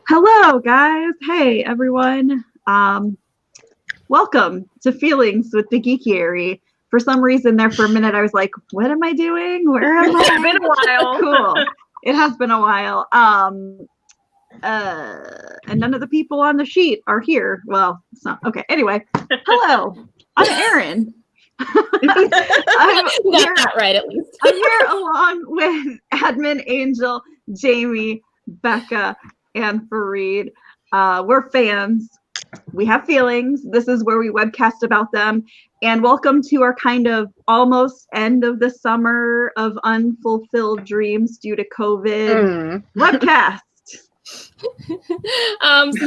Hello, guys. Hey, everyone. Welcome to Feelings with the Geekiary. For some reason there for a minute, I was like, what am I doing? Where am I? It's been a while. Cool. It has been a while. And none of the people on the sheet are here. Well, it's not. Okay. Anyway, hello. I'm Erin. You got that right, at least. I'm here along with admin Angel, Jamie, Becca, and Fareed. We're fans. We have feelings. This is where we webcast about them. And welcome to our kind of almost end of the summer of unfulfilled dreams due to COVID webcast. So you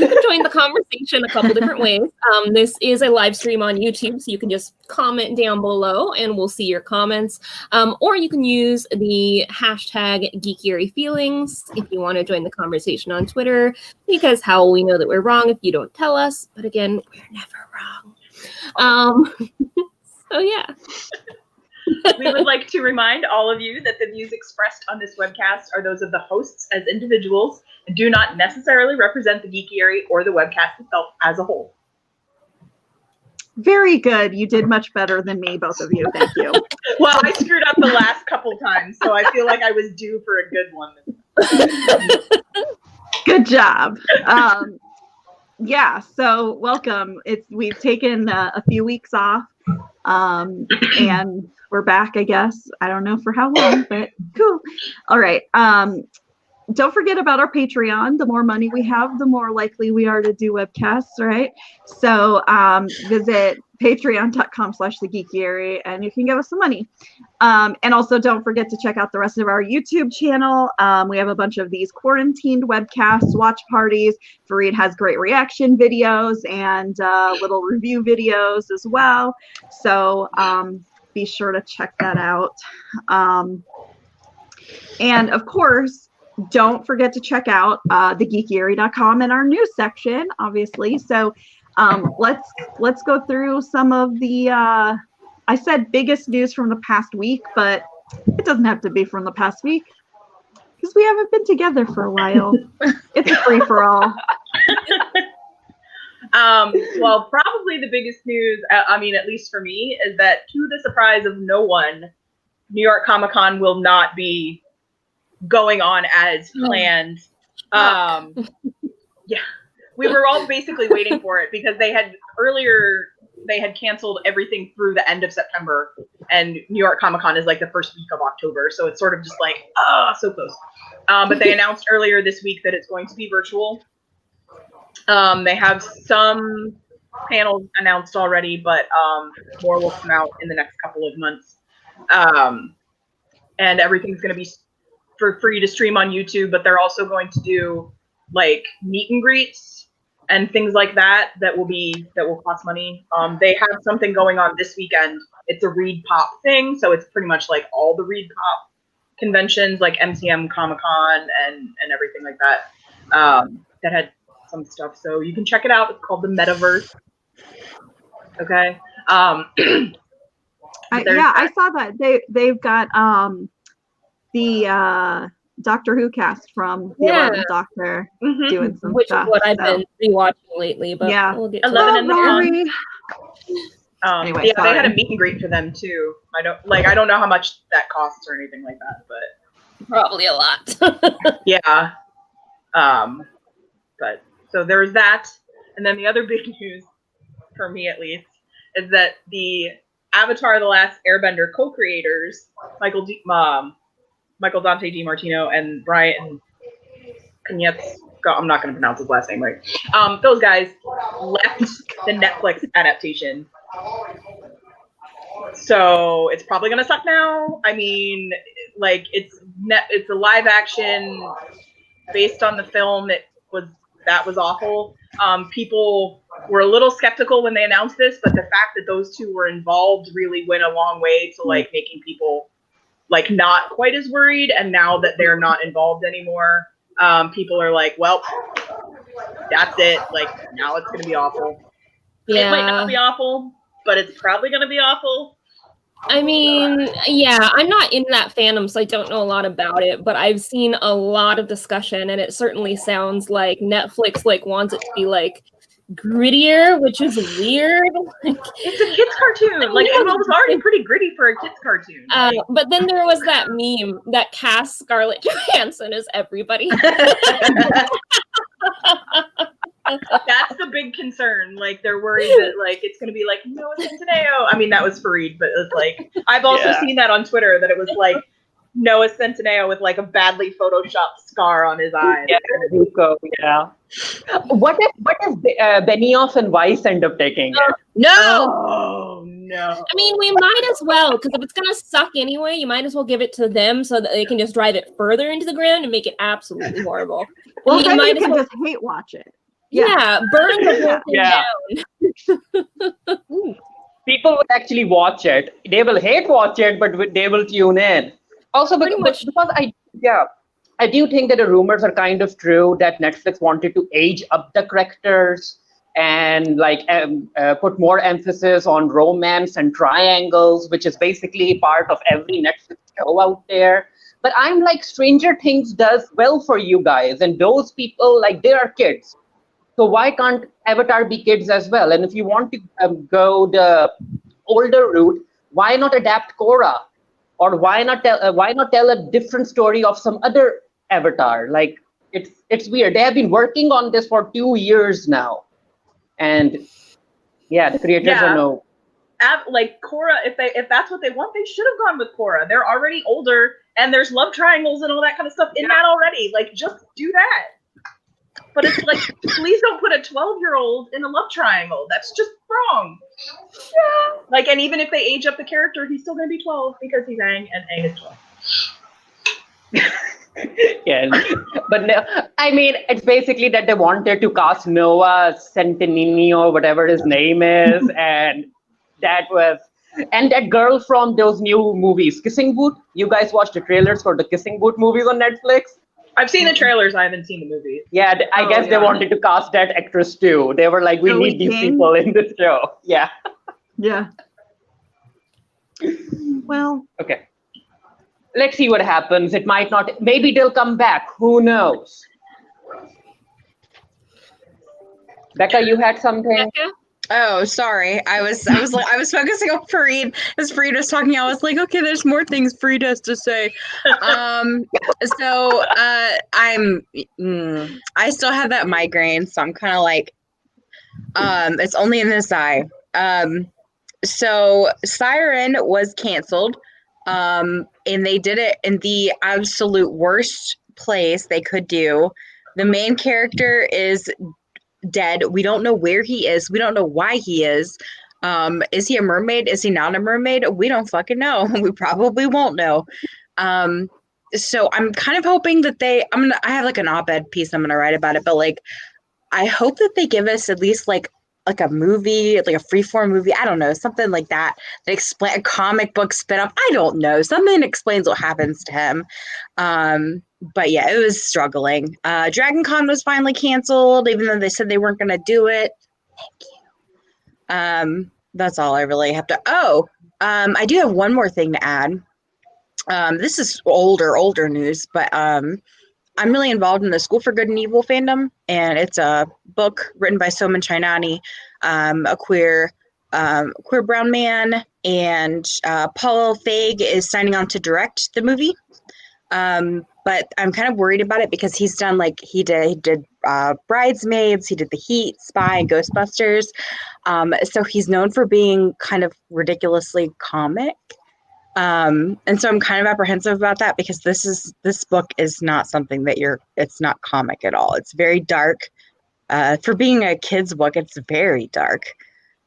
can join the conversation a couple different ways. This is a live stream on YouTube, so you can just comment down below and we'll see your comments. Or you can use the hashtag Geekiary Feelings if you want to join the conversation on Twitter, because how will we know that we're wrong if you don't tell us? But again, we're never wrong. So yeah. We would like to remind all of you that the views expressed on this webcast are those of the hosts as individuals and do not necessarily represent the Geekiary or the webcast itself as a whole. Very good. You did much better than me, both of you. Thank you. Well, I screwed up the last couple times, so I feel like I was due for a good one. Good job. Yeah, so welcome. We've taken a few weeks off, and we're back, I guess. I don't know for how long, but cool. All right. Don't forget about our Patreon. The more money we have, the more likely we are to do webcasts, right? So visit patreon.com/thegeekiary and you can give us some money. And also don't forget to check out the rest of our YouTube channel. We have a bunch of these quarantined webcasts, watch parties. Fareed has great reaction videos and little review videos as well. So be sure to check that out. And of course, don't forget to check out thegeekiary.com and our news section, obviously. So let's go through some of the I said biggest news from the past week, but it doesn't have to be from the past week because we haven't been together for a while. It's a free for all. Well, probably the biggest news, I mean, at least for me, is that to the surprise of no one, New York Comic Con will not be going on as planned. Yeah, we were all basically waiting for it because they had canceled everything through the end of September, and New York Comic Con is like the first week of October, so it's sort of just like so close. But they announced earlier this week that it's going to be virtual. They have some panels announced already, but more will come out in the next couple of months. And everything's going to be for free to stream on YouTube, but they're also going to do like meet and greets and things like that will cost money. They have something going on this weekend. It's a Read Pop thing, so it's pretty much like all the Read Pop conventions, like MCM Comic Con and everything like that. That had some stuff, so you can check it out. It's called the Metaverse. Okay. I saw that they've got the Doctor Who cast from the 11th Doctor doing some which stuff. Is what I've been rewatching lately, but yeah, we'll get to 11 in the Rory. Anyway, yeah, they had a meet and greet for them too. I don't know how much that costs or anything like that, but probably a lot. Yeah. But so there's that, and then the other big news, for me at least, is that the Avatar: The Last Airbender co-creators, Michael Dante DiMartino and Brian Kniets, I'm not going to pronounce his last name right. Those guys left the Netflix adaptation. So it's probably going to suck now. I mean, like it's a live action based on the film that was awful. People were a little skeptical when they announced this, but the fact that those two were involved really went a long way to like making people like not quite as worried. And now that they're not involved anymore, people are like, well, that's it. Like now it's going to be awful. Yeah. It might not be awful, but it's probably going to be awful. I mean, yeah, I'm not in that fandom, so I don't know a lot about it, but I've seen a lot of discussion, and it certainly sounds like Netflix wants it to be grittier, which is weird. It's a kid's cartoon. Like, it was already pretty gritty for a kid's cartoon. But then there was that meme that cast Scarlett Johansson as everybody. That's the big concern. Like, they're worried that it's gonna be Noah Centineo. I mean, that was Fareed, but it's I've also seen that on Twitter that it was Noah Centineo with a badly photoshopped scar on his eye. Yeah, Zuko, yeah. What if Benioff and Weiss end up taking it? No. Oh no. I mean, we might as well, because if it's gonna suck anyway, you might as well give it to them so that they can just drive it further into the ground and make it absolutely horrible. Well, you then might you as can well- just hate watch it. Yeah, burn the whole thing down. People will actually watch it. They will hate watch it, but they will tune in. Also, because I do think that the rumors are kind of true that Netflix wanted to age up the characters and put more emphasis on romance and triangles, which is basically part of every Netflix show out there. But I'm Stranger Things does well for you guys, and those people they are kids. So why can't Avatar be kids as well? And if you want to go the older route, why not adapt Korra? Or why not tell a different story of some other Avatar? It's weird. They have been working on this for 2 years now, and the creators are no. Korra, if that's what they want, they should have gone with Korra. They're already older, and there's love triangles and all that kind of stuff in that already. Just do that. But it's please don't put a 12-year-old in a love triangle. That's just wrong. Yeah. And even if they age up the character, he's still going to be 12 because he's Aang, and Aang is 12. Yes, but no, I mean, it's basically that they wanted to cast Noah Centineo, whatever his name is, and that girl from those new movies, Kissing Booth. You guys watched the trailers for the Kissing Booth movies on Netflix? I've seen the trailers. I haven't seen the movies. Yeah, I guess they wanted to cast that actress too. They were we Joey need these King? people in this show. Yeah. Yeah. Well. Okay. Let's see what happens. It might not. Maybe they'll come back. Who knows? Becca, you had something? Becca? Oh, sorry. I was focusing on Fareed. As Fareed was talking, I was okay, there's more things Fareed has to say. I still have that migraine, so I'm kind of it's only in this eye. So Siren was canceled, and they did it in the absolute worst place they could do. The main character is dead. We don't know where he is. We don't know why he is. Is he a mermaid? Is he not a mermaid? We don't fucking know. We probably won't know. So I'm kind of hoping that I have an op-ed piece I'm gonna write about it, but I hope that they give us at least a movie, a freeform movie. I don't know, something like that. That explain a comic book spin-off. I don't know. Something that explains what happens to him. But yeah, it was struggling. Dragon Con was finally canceled, even though they said they weren't going to do it. Thank you. That's all I really have to. I do have one more thing to add. This is older news, but I'm really involved in the School for Good and Evil fandom, and it's a book written by Soman Chainani, a queer brown man, and Paul Feig is signing on to direct the movie. But I'm kind of worried about it because he's done he did Bridesmaids, he did The Heat, Spy, and Ghostbusters. So he's known for being kind of ridiculously comic. And so I'm kind of apprehensive about that because this book is not something that it's not comic at all. It's very dark. For being a kid's book, it's very dark,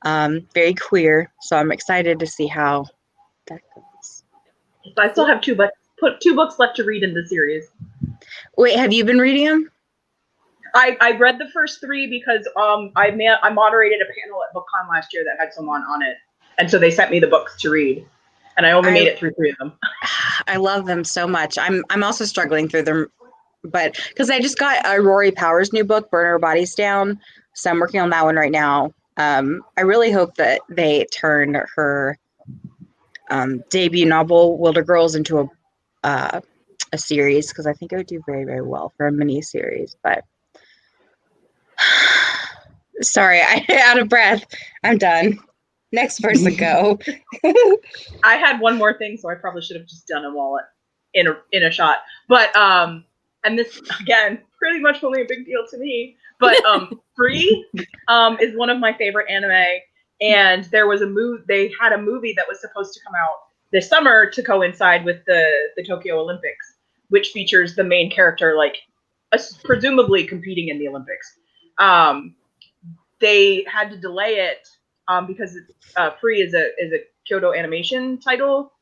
very queer. So I'm excited to see how that goes. I still have two books left to read in the series. Wait, have you been reading them? I read the first 3 because I moderated a panel at BookCon last year that had someone on it, and so they sent me the books to read, and I only made it through 3 of them. I love them so much. I'm also struggling through them, but because I just got Rory Power's new book, Burn Our Bodies Down, so I'm working on that one right now. I really hope that they turn her debut novel, Wilder Girls, into a series, because I think it would do very, very well for a mini series. But sorry, I'm out of breath. I'm done. Next person, go. I had one more thing, so I probably should have just done them all in a shot. But and this again, pretty much only a big deal to me. But Free is one of my favorite anime, and there was they had a movie that was supposed to come out this summer to coincide with the Tokyo Olympics, which features the main character presumably competing in the Olympics. They had to delay it because Free is a Kyoto Animation title,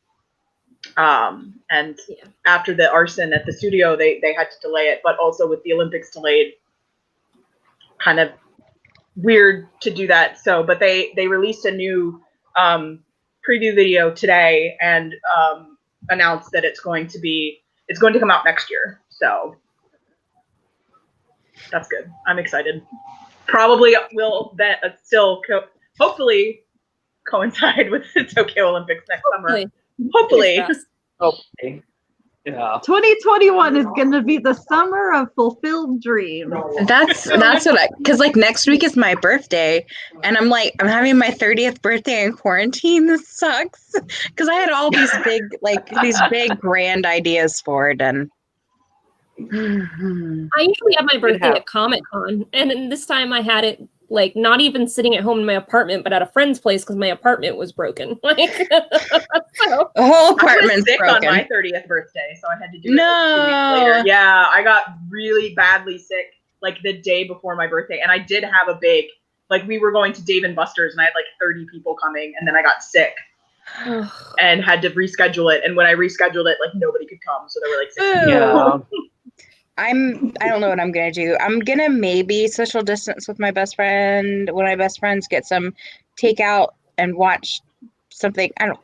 and after the arson at the studio, they had to delay it. But also with the Olympics delayed, kind of weird to do that. So, but they released a new preview video today and announced that it's going to come out next year. So that's good. I'm excited. Probably will hopefully coincide with the Tokyo Olympics next summer. Hopefully. Okay. Yeah. 2021 is going to be the summer of fulfilled dreams. That's what because like next week is my birthday, and I'm having my 30th birthday in quarantine. This sucks because I had all these big grand ideas for it, and I usually have my birthday at Comic-Con, and then this time I had it not even sitting at home in my apartment, but at a friend's place because my apartment was broken. So, the whole apartment's sick broken. on my 30th birthday, so I had to do it 2 weeks later. Yeah, I got really badly sick the day before my birthday, and I did have a big we were going to Dave & Buster's, and I had 30 people coming, and then I got sick and had to reschedule it. And when I rescheduled it, nobody could come, so there were 6 people. Yeah. I don't know what I'm gonna do. I'm gonna maybe social distance with my best friend. One of my best friends, get some takeout and watch something. I don't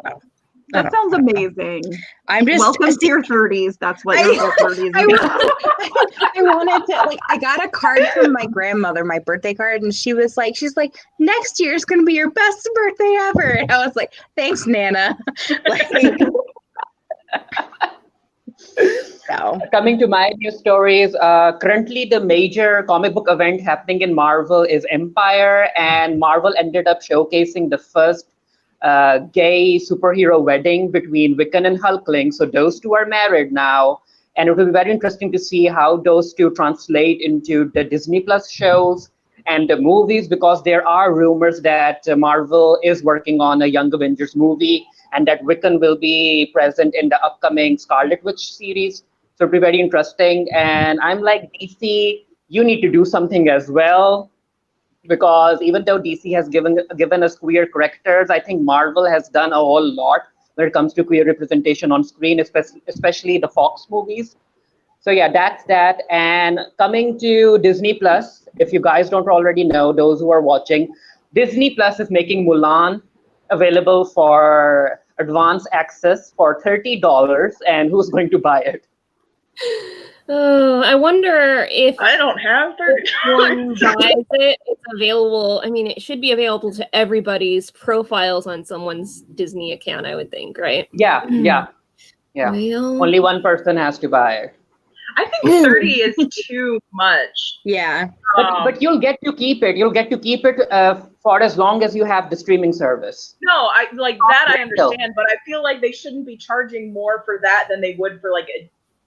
know. That sounds amazing. I'm just welcome to your 30s. That's what your whole 30s I wanted to I got a card from my grandmother, my birthday card, and she's like, next year's gonna be your best birthday ever. And I was like, thanks, Nana. So. Coming to my news stories, currently the major comic book event happening in Marvel is Empire, and Marvel ended up showcasing the first gay superhero wedding between Wiccan and Hulkling. So those two are married now, and it will be very interesting to see how those two translate into the Disney Plus shows and the movies, because there are rumors that Marvel is working on a Young Avengers movie, and that Wiccan will be present in the upcoming Scarlet Witch series. So it'll be very interesting. And I'm like, DC, you need to do something as well, because even though DC has given us queer characters, I think Marvel has done a whole lot when it comes to queer representation on screen, especially the Fox movies. So yeah, that's that. And coming to Disney Plus, if you guys don't already know, those who are watching, Disney Plus is making Mulan available for advance access for $30, and who's going to buy it? I wonder if I don't have one buys it. It's available. I mean, it should be available to everybody's profiles on someone's Disney account, I would think, right? Yeah. Well, Only one person has to buy it. I think 30 is too much. Yeah. But you'll get to keep it. You'll get to keep it for as long as you have the streaming service. No, I that I understand, but I feel like they shouldn't be charging more for that than they would for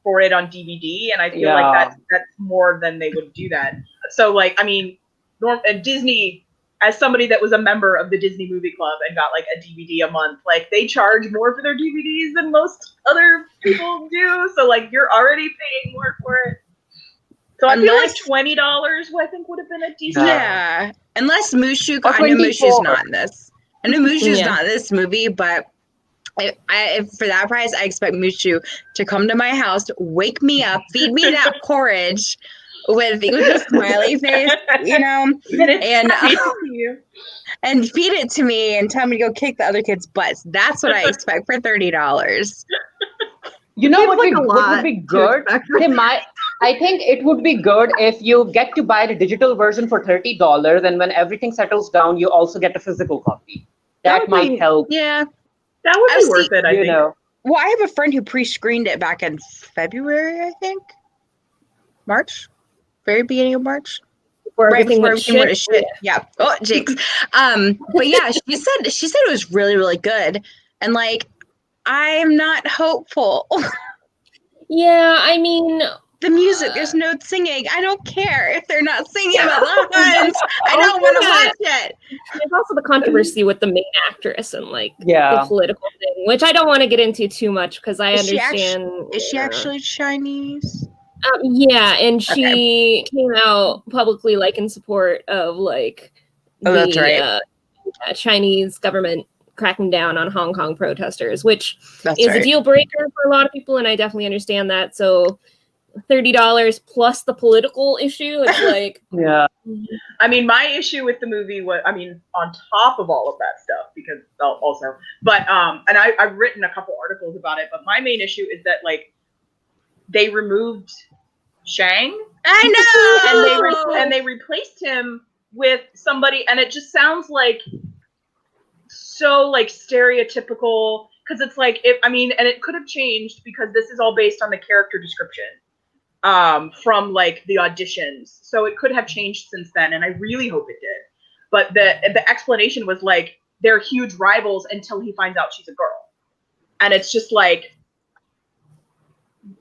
for it on DVD, and I feel like that's more than they would do that. So and Disney, as somebody that was a member of the Disney Movie Club and got a DVD a month, they charge more for their DVDs than most other people do. So you're already paying more for it. So I feel like $20, I think, would have been a decent. Yeah, unless Mushu. I know Mushu's not in this. I know Mushu's not in this movie, but if for that price, I expect Mushu to come to my house, wake me up, feed me that porridge with a smiley face, and feed it to me and tell me to go kick the other kids' butts. That's what I expect for $30. You know what would be good? I think it would be good if you get to buy the digital version for $30, and when everything settles down, you also get a physical copy. That might help. Yeah. That would I've be worth it, I You think. know, Well, I have a friend who pre-screened it back in February, I think. March? Very beginning of March. Before Right everything before went everything went to shit. shit. Yeah. Oh, jinx. But yeah, she said it was really, really good. And like, I'm not hopeful. Yeah, I mean, The music, there's no singing. I don't care if they're not singing about lines. I don't want to watch it. there's also the controversy with the main actress and like the yeah. political thing, which I don't want to get into too much because I Is she understand. Is she actually Chinese? Yeah, and she came out publicly like in support of like Oh, that's right. Chinese government cracking down on Hong Kong protesters, which That's is right. a deal breaker for a lot of people, and I definitely understand that. So $30 plus the political issue, it's like Yeah. I mean, my issue with the movie was, I mean, on top of all of that stuff, because also, but and I've written a couple articles about it, but my main issue is that like they removed Shang I know. and they replaced him with somebody, and it just sounds like so like stereotypical, because it's like and it could have changed because this is all based on the character description from like the auditions, so it could have changed since then, and I really hope it did. But the explanation was like they're huge rivals until he finds out she's a girl, and it's just like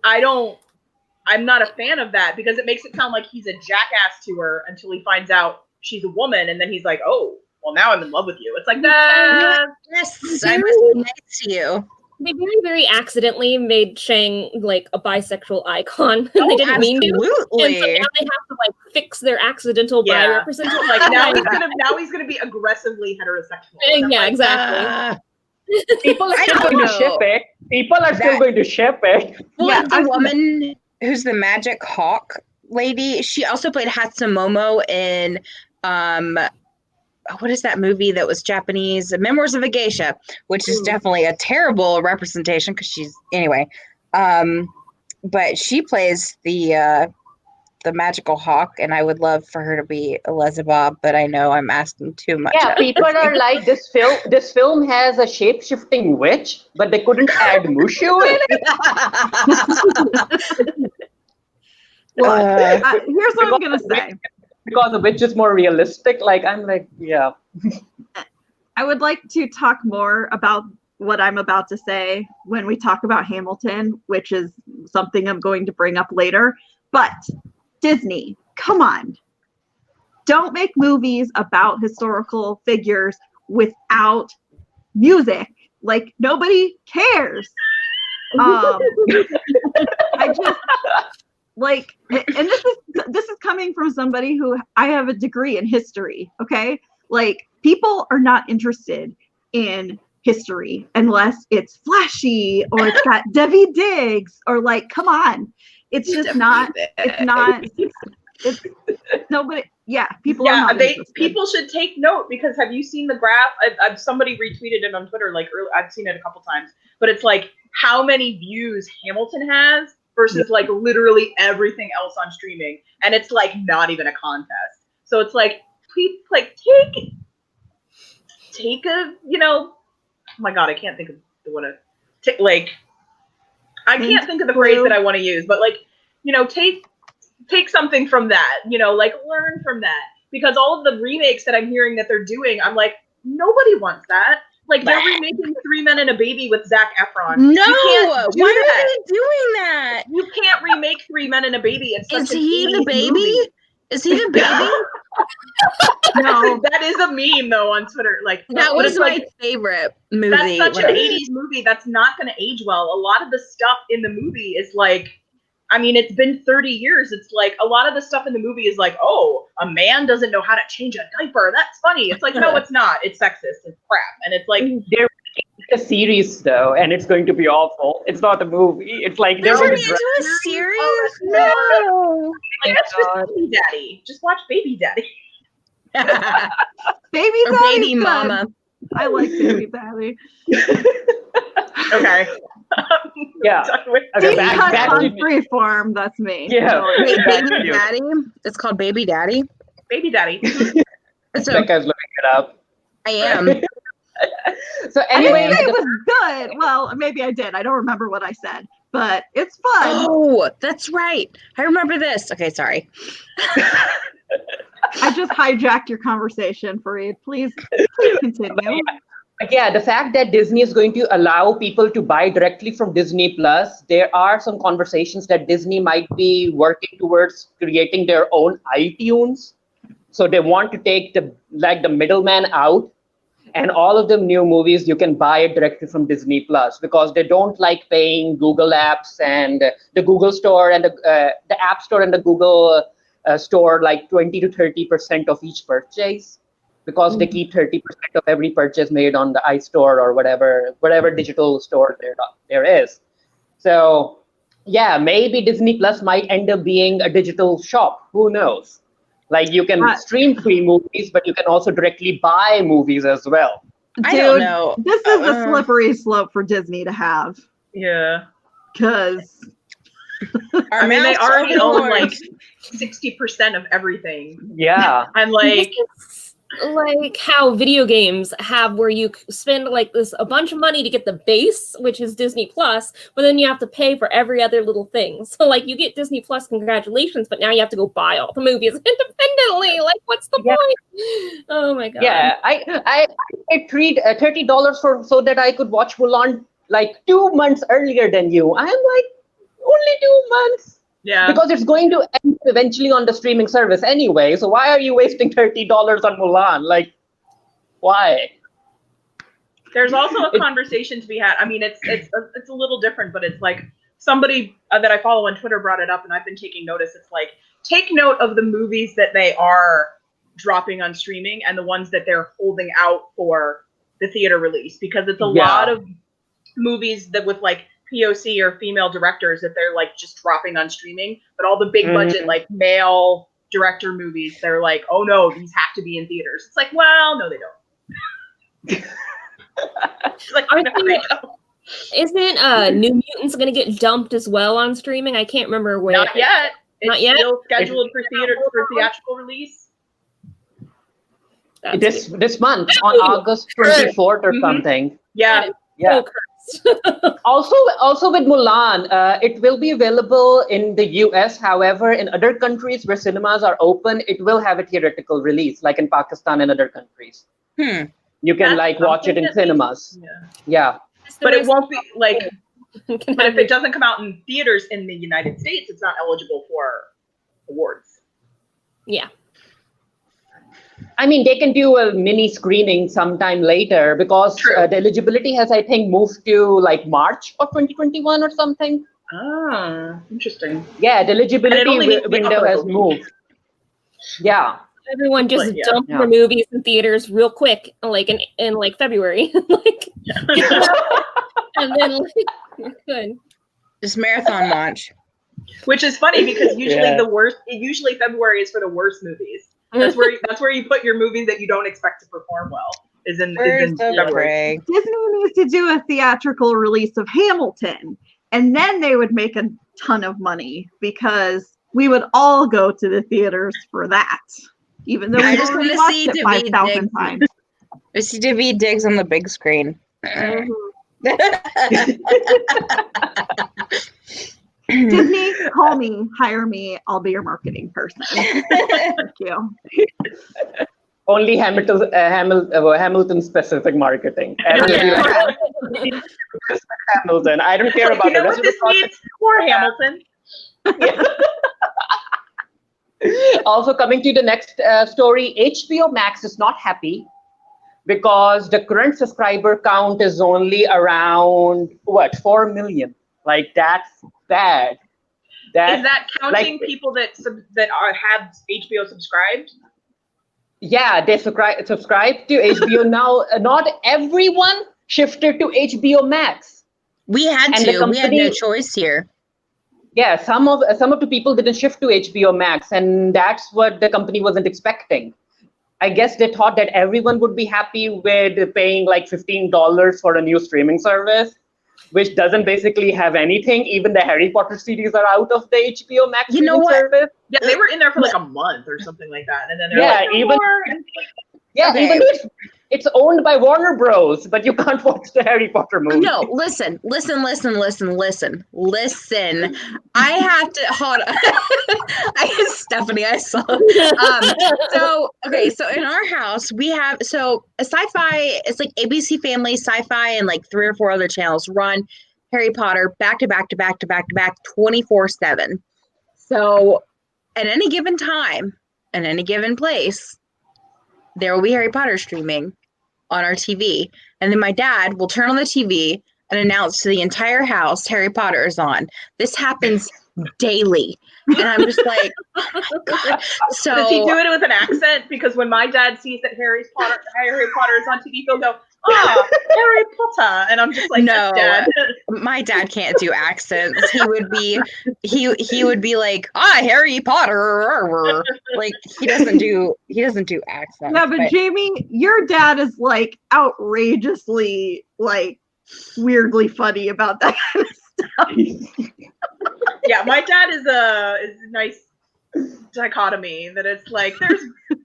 I'm not a fan of that, because it makes it sound like he's a jackass to her until he finds out she's a woman, and then he's like, oh, well, now I'm in love with you. It's like that. Yes, I must be nice to you. they very, very accidentally made Shang like a bisexual icon. They didn't mean to. And so now they have to like fix their accidental bi representation. Like now he's gonna be aggressively heterosexual. Yeah, exactly. People are still going to ship it. People are still going to ship it. Well, Yeah, the woman who's the Magic Hawk lady, she also played Hatsumomo in what is that movie that was Japanese? Memoirs of a Geisha, which is definitely a terrible representation because she's anyway. But she plays the magical hawk, and I would love for her to be Elizabeth, but I know I'm asking too much. Yeah, people are like, this film has a shape-shifting witch, but they couldn't add Mushu in it. Well, here's what I'm gonna say. Because the witch is more realistic. Like, I'm like, yeah. I would like to talk more about what I'm about to say when we talk about Hamilton, which is something I'm going to bring up later. But Disney, come on. Don't make movies about historical figures without music. Like, nobody cares. I just like, and this is coming from somebody who I have a degree in history. Okay, like people are not interested in history unless it's flashy or it's got Debbie Diggs or like, come on, it's just not. It's not. It's nobody. Yeah, people are not interested. People should take note, because have you seen the graph? Somebody retweeted it on Twitter. Like I've seen it a couple times, but it's like how many views Hamilton has versus like literally everything else on streaming, and it's like not even a contest. So it's like, please, like take a, oh my god, I can't think of the one like I can't think of the phrase that I want to use, but like, take something from that, like learn from that, because all of the remakes that I'm hearing that they're doing, I'm like, nobody wants that. Like, they're remaking 3 Men and a Baby with Zac Efron. No, why are they doing that? You can't remake 3 Men and a Baby. It's such Is he the baby? Movie. Is he the baby? No, that is a meme though on Twitter. Like, that was my favorite movie. That's such an 80s movie. That's not going to age well. A lot of the stuff in the movie is like, it's been 30 years. It's like a lot of the stuff in the movie is like, oh, a man doesn't know how to change a diaper. That's funny. It's like, no, it's not. It's sexist. It's crap. And it's like, they're making a series though, and it's going to be awful. It's not a movie. It's like they're going to do a series. No, like that's just Baby Daddy. Just watch Baby Daddy. Baby or Daddy, Baby Mama. I like Baby Daddy. Okay. Yeah. Okay, back on to Freeform, that's me. Yeah. Wait, Baby Daddy? It's called Baby Daddy? Baby Daddy. So, Becca's looking it up. I am. So I anyway, didn't say it was good. Well, maybe I did. I don't remember what I said, but it's fun. Oh, that's right. I remember this. Okay, sorry. I just hijacked your conversation, Fareed. Please continue. yeah, the fact that Disney is going to allow people to buy directly from Disney Plus, there are some conversations that Disney might be working towards creating their own iTunes. So they want to take the middleman out, and all of the new movies you can buy it directly from Disney Plus, because they don't like paying Google Apps and the Google Store and the App Store and the Google Store like 20 to 30% of each purchase, because they keep 30% of every purchase made on the iStore or whatever digital store there is. So yeah, maybe Disney Plus might end up being a digital shop. Who knows? Like you can stream free movies, but you can also directly buy movies as well. I don't know. This is a slippery slope for Disney to have. Yeah. Because I mean, they already own like 60% of everything. Yeah. And like how video games have where you spend like a bunch of money to get the base, which is Disney Plus, but then you have to pay for every other little thing. So like you get Disney Plus, congratulations, but now you have to go buy all the movies independently. Like, what's the point? Oh my god. Yeah, I paid $30 so that I could watch Mulan like 2 months earlier than you. I'm like, only 2 months. Yeah. Because it's going to end eventually on the streaming service anyway. So why are you wasting $30 on Mulan? Like, why? There's also a conversation to be had. I mean, it's a little different, but it's like somebody that I follow on Twitter brought it up, and I've been taking notice. It's like, take note of the movies that they are dropping on streaming and the ones that they're holding out for the theater release, because it's a lot of movies that with like POC or female directors that they're like just dropping on streaming, but all the big budget like male director movies, they're like, oh no, these have to be in theaters. It's like, well, no, they don't. It's like, isn't New Mutants going to get dumped as well on streaming? I can't remember when. Not yet. Not yet. Still scheduled for theatrical release. This month on August 24th or something. Yeah. Yeah. Also with Mulan, it will be available in the US. However, in other countries where cinemas are open, it will have a theatrical release, like in Pakistan and other countries. You can like watch it in cinemas. Yeah. But it won't be like, but if it doesn't come out in theaters in the United States, it's not eligible for awards. Yeah. I mean, they can do a mini screening sometime later, because the eligibility has, I think, moved to like March of 2021 or something. Ah, interesting. Yeah, the eligibility window has moved. Yeah. Everyone just dumped their movies in theaters real quick, like in like February. Like, and then like, you're good. Just marathon launch. Which is funny, because usually February is for the worst movies. That's where you put your movies that you don't expect to perform well. Is in February. Disney needs to do a theatrical release of Hamilton, and then they would make a ton of money, because we would all go to the theaters for that, even though we just want to see it 5,000 times. I see David Diggs on the big screen. Disney, call me, hire me. I'll be your marketing person. Thank you. Only Hamilton specific marketing. Hamilton. I don't care about the rest of the process. For Hamilton. Also, coming to the next story, HBO Max is not happy, because the current subscriber count is only around 4 million. Like, that's bad. Is that counting people that have HBO subscribed? Yeah, they subscribe to HBO now. Not everyone shifted to HBO Max. We had to. We had no choice here. Yeah, some of the people didn't shift to HBO Max, and that's what the company wasn't expecting. I guess they thought that everyone would be happy with paying like $15 for a new streaming service, which doesn't basically have anything. Even the Harry Potter series are out of the HBO Max service. Yeah, they were in there for like a month or something like that, and then they're It's owned by Warner Bros, but you can't watch the Harry Potter movie. No, listen. I have to hold on. Stephanie, I saw. So in our house we have a sci-fi. It's like ABC Family, Sci-Fi, and like 3 or 4 other channels run Harry Potter back to back 24/7. So at any given time, in any given place, there will be Harry Potter streaming on our TV. And then my dad will turn on the TV and announce to the entire house Harry Potter is on. This happens daily. And I'm just like, oh my God. So does he do it with an accent? Because when my dad sees that Harry Potter is on TV, he'll go, Harry Potter. And I'm just like, no, Dad. My dad can't do accents. He would be like, Harry Potter. Like he doesn't do accents. Yeah, but Jamie, your dad is like outrageously like weirdly funny about that kind of stuff. Yeah, my dad is a nice dichotomy that it's like there's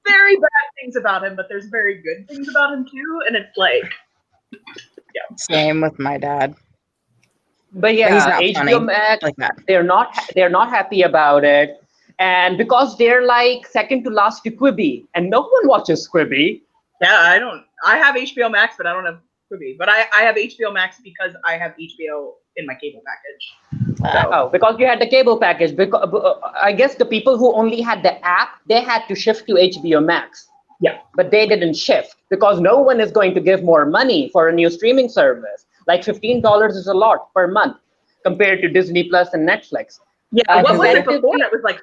very bad things about him, but there's very good things about him too, and it's like, yeah. Same with my dad. But yeah, he's not HBO funny Max, like that. they're not happy about it, and because they're like second to last to Quibi, and no one watches Quibi. Yeah, I have HBO Max, but I don't have Quibi. But I have HBO Max because I have HBO in my cable package. Oh, because you had the cable package. Because I guess the people who only had the app, they had to shift to HBO Max. Yeah. But they didn't shift because no one is going to give more money for a new streaming service. Like $15 is a lot per month compared to Disney Plus and Netflix. Yeah, what was it before? It was like $5,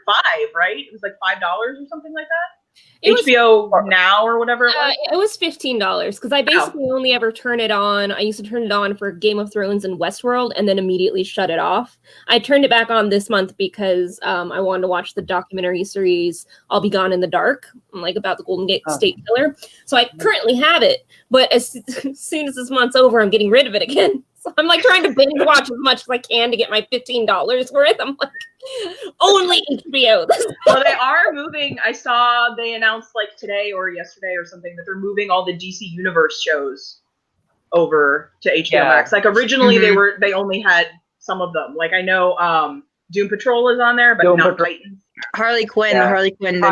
right? It was like $5 or something like that. HBO Now or whatever it was? It was $15 because I basically only ever turn it on. I used to turn it on for Game of Thrones and Westworld and then immediately shut it off. I turned it back on this month because I wanted to watch the documentary series I'll Be Gone in the Dark, like about the Golden Gate State Killer. So I currently have it, but as soon as this month's over, I'm getting rid of it again. So I'm like trying to binge watch as much as I can to get my $15 worth. I'm like, only HBO. Well, they are moving. I saw they announced like today or yesterday or something that they're moving all the DC Universe shows over to HBO Max. Like originally they only had some of them. Like I know Doom Patrol is on there, but not Titans. Harley Quinn, Yeah. the Harley Quinn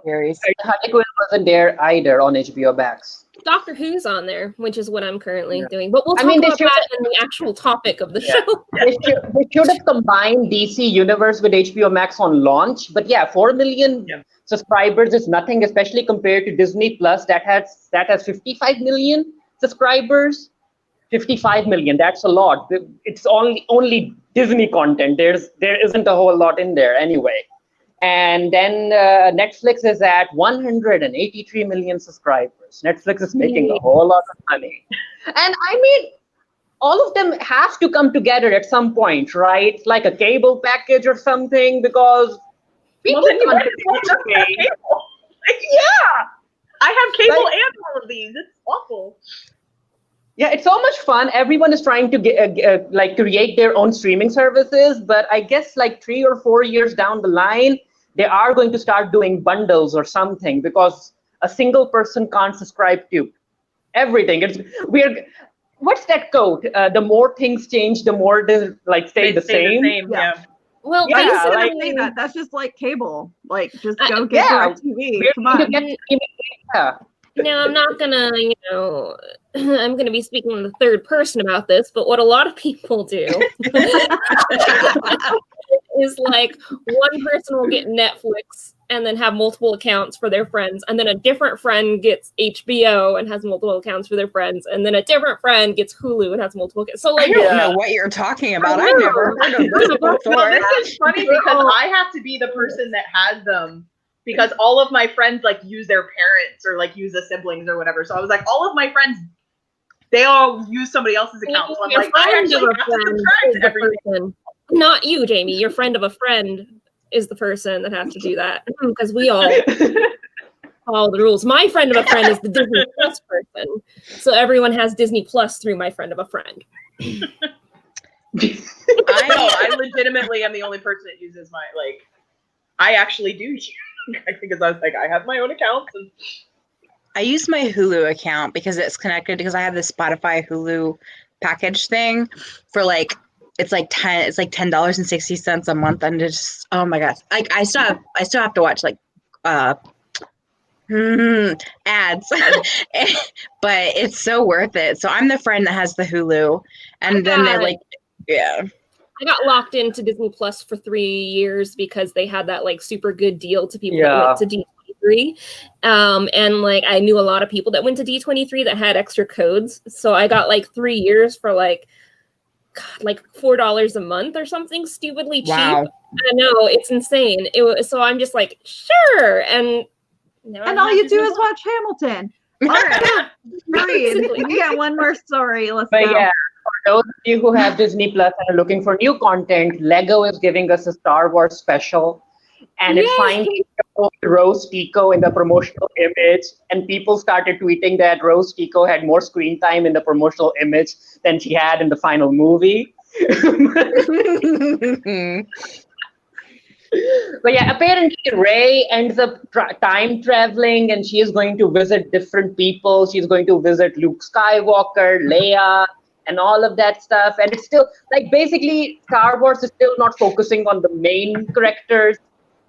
series. Harley Quinn wasn't there either on HBO Max. Doctor Who's on there, which is what I'm currently doing. But we'll talk about that in the actual topic of the show. They should have combined DC Universe with HBO Max on launch. But yeah, 4 million subscribers is nothing, especially compared to Disney Plus that has 55 million subscribers. 55 million, that's a lot. It's only Disney content. There isn't a whole lot in there anyway. And then Netflix is at 183 million subscribers. Netflix is making a whole lot of money. And I mean, all of them have to come together at some point, right? Like a cable package or something, because people can't pay. Yeah, I have cable and all of these. It's awful. Yeah, it's so much fun. Everyone is trying to get like create their own streaming services, but I guess like 3 or 4 years down the line, they are going to start doing bundles or something because a single person can't subscribe to everything. It's weird. What's that quote? The more things change, the more they stay the same. Yeah. Well, basically that's just like cable. Like just go get DirecTV. Come on. Now, I'm not gonna, I'm gonna be speaking in the third person about this, but what a lot of people do is like one person will get Netflix and then have multiple accounts for their friends, and then a different friend gets HBO and has multiple accounts for their friends, and then a different friend gets Hulu and has multiple accounts. So like, I don't know what you're talking about. I've never heard of this before. No, this is funny because I have to be the person that has them. Because all of my friends like use their parents or like use the siblings or whatever. So I was like, all of my friends, they all use somebody else's account. So I'm like, I actually have to subscribe to everything. Not you, Jamie. Your friend of a friend is the person that has to do that because we all follow the rules. My friend of a friend is the Disney Plus person. So everyone has Disney Plus through my friend of a friend. I legitimately am the only person that uses my, I actually do. Because I was like, I have my own accounts. And I use my Hulu account because it's connected because I have the Spotify Hulu package thing for like it's like $10.60 a month, and it's oh my gosh, like I still have to watch like ads, but it's so worth it. So I'm the friend that has the Hulu, and then they're like, yeah. I got locked into Disney Plus for 3 years because they had that like super good deal to people that went to D23. And like I knew a lot of people that went to D23 that had extra codes. So I got like 3 years for like $4 a month or something stupidly cheap. Wow. I know, it's insane. So I'm just like, sure. And all you do is watch Hamilton. All right. Agreed. We got one more story. Let's go. Yeah, for those of you who have Disney Plus and are looking for new content, Lego is giving us a Star Wars special. And it finally showed Rose Tico in the promotional image. And people started tweeting that Rose Tico had more screen time in the promotional image than she had in the final movie. But yeah, apparently Rey ends up time traveling, and she is going to visit different people. She's going to visit Luke Skywalker, Leia, and all of that stuff. And it's still like basically Star Wars is still not focusing on the main characters.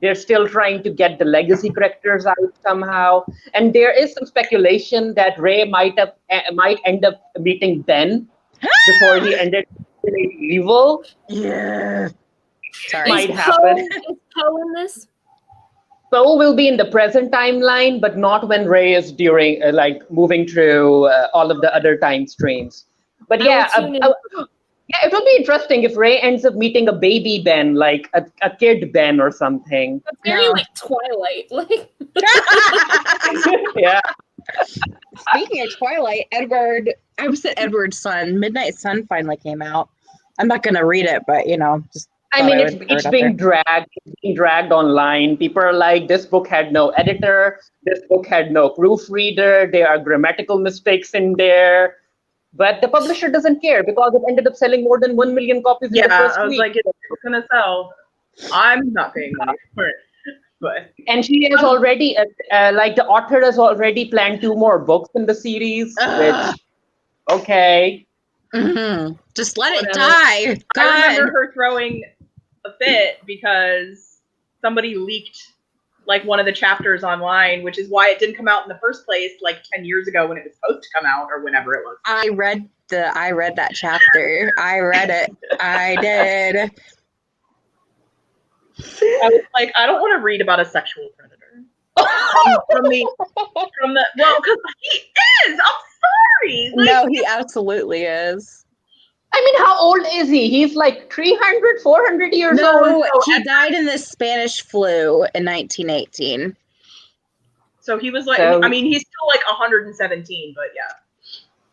They're still trying to get the legacy characters out somehow. And there is some speculation that Rey might end up meeting Ben before he ended up being evil. Yeah. Sorry. Might happen. Is Poe in this? Poe will be in the present timeline, but not when Rey is during moving through all of the other time streams. But yeah, it will be interesting if Rey ends up meeting a baby Ben, like a kid Ben or something. It's very like Twilight, like. Yeah. Speaking of Twilight, Edward's Son, Midnight Sun finally came out. I'm not gonna read it, but just. I mean, it's being dragged online. People are like, this book had no editor. This book had no proofreader. There are grammatical mistakes in there. But the publisher doesn't care because it ended up selling more than 1 million copies in the first I was week. like, it's going to sell. I'm not paying money for it. But and she has already, the author has already planned 2 more books in the series, which, okay. Mm-hmm. Just let it die. God. I remember her throwing a fit because somebody leaked like one of the chapters online, which is why it didn't come out in the first place like 10 years ago when it was supposed to come out or whenever it was. I read that chapter. I read it. I did. I was like, I don't want to read about a sexual predator. Because he is. I'm sorry. No, he absolutely is. I mean, how old is he? He's like 300, 400 years old. No, he died in the Spanish flu in 1918. So he was like, he's still like 117, but yeah.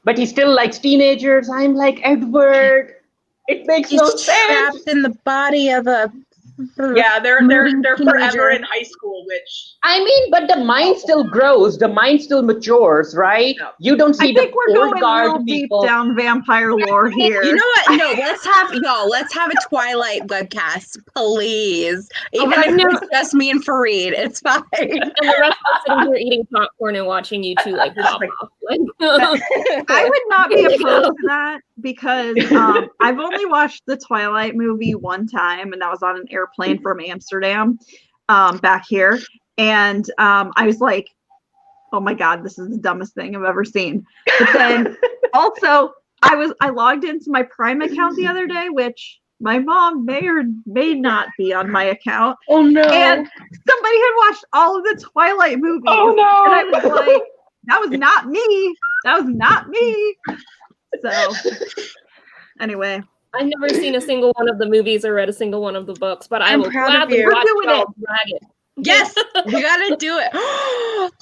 But he still likes teenagers. I'm like, Edward, it makes no sense. He's trapped in the body of a... Yeah, they're forever in high school, which I mean, but the mind still grows, the mind still matures, right? No. You don't see I think the we're old going guard real deep people. down vampire lore here. You know what? No, let's have a Twilight webcast, please. Even if it's just me and Fareed, it's fine. And the rest of us sitting here eating popcorn and watching you two like pop off. I would not be opposed to that because I've only watched the Twilight movie one time, and that was on an airplane from Amsterdam back here. And I was like, oh my God, this is the dumbest thing I've ever seen. But then also I logged into my Prime account the other day, which my mom may or may not be on my account. Oh no. And somebody had watched all of the Twilight movies. Oh no. And I was like, that was not me. That was not me. So anyway. I've never seen a single one of the movies or read a single one of the books, but I will gladly We're watch doing y'all it. drag it. Yes, we gotta do it.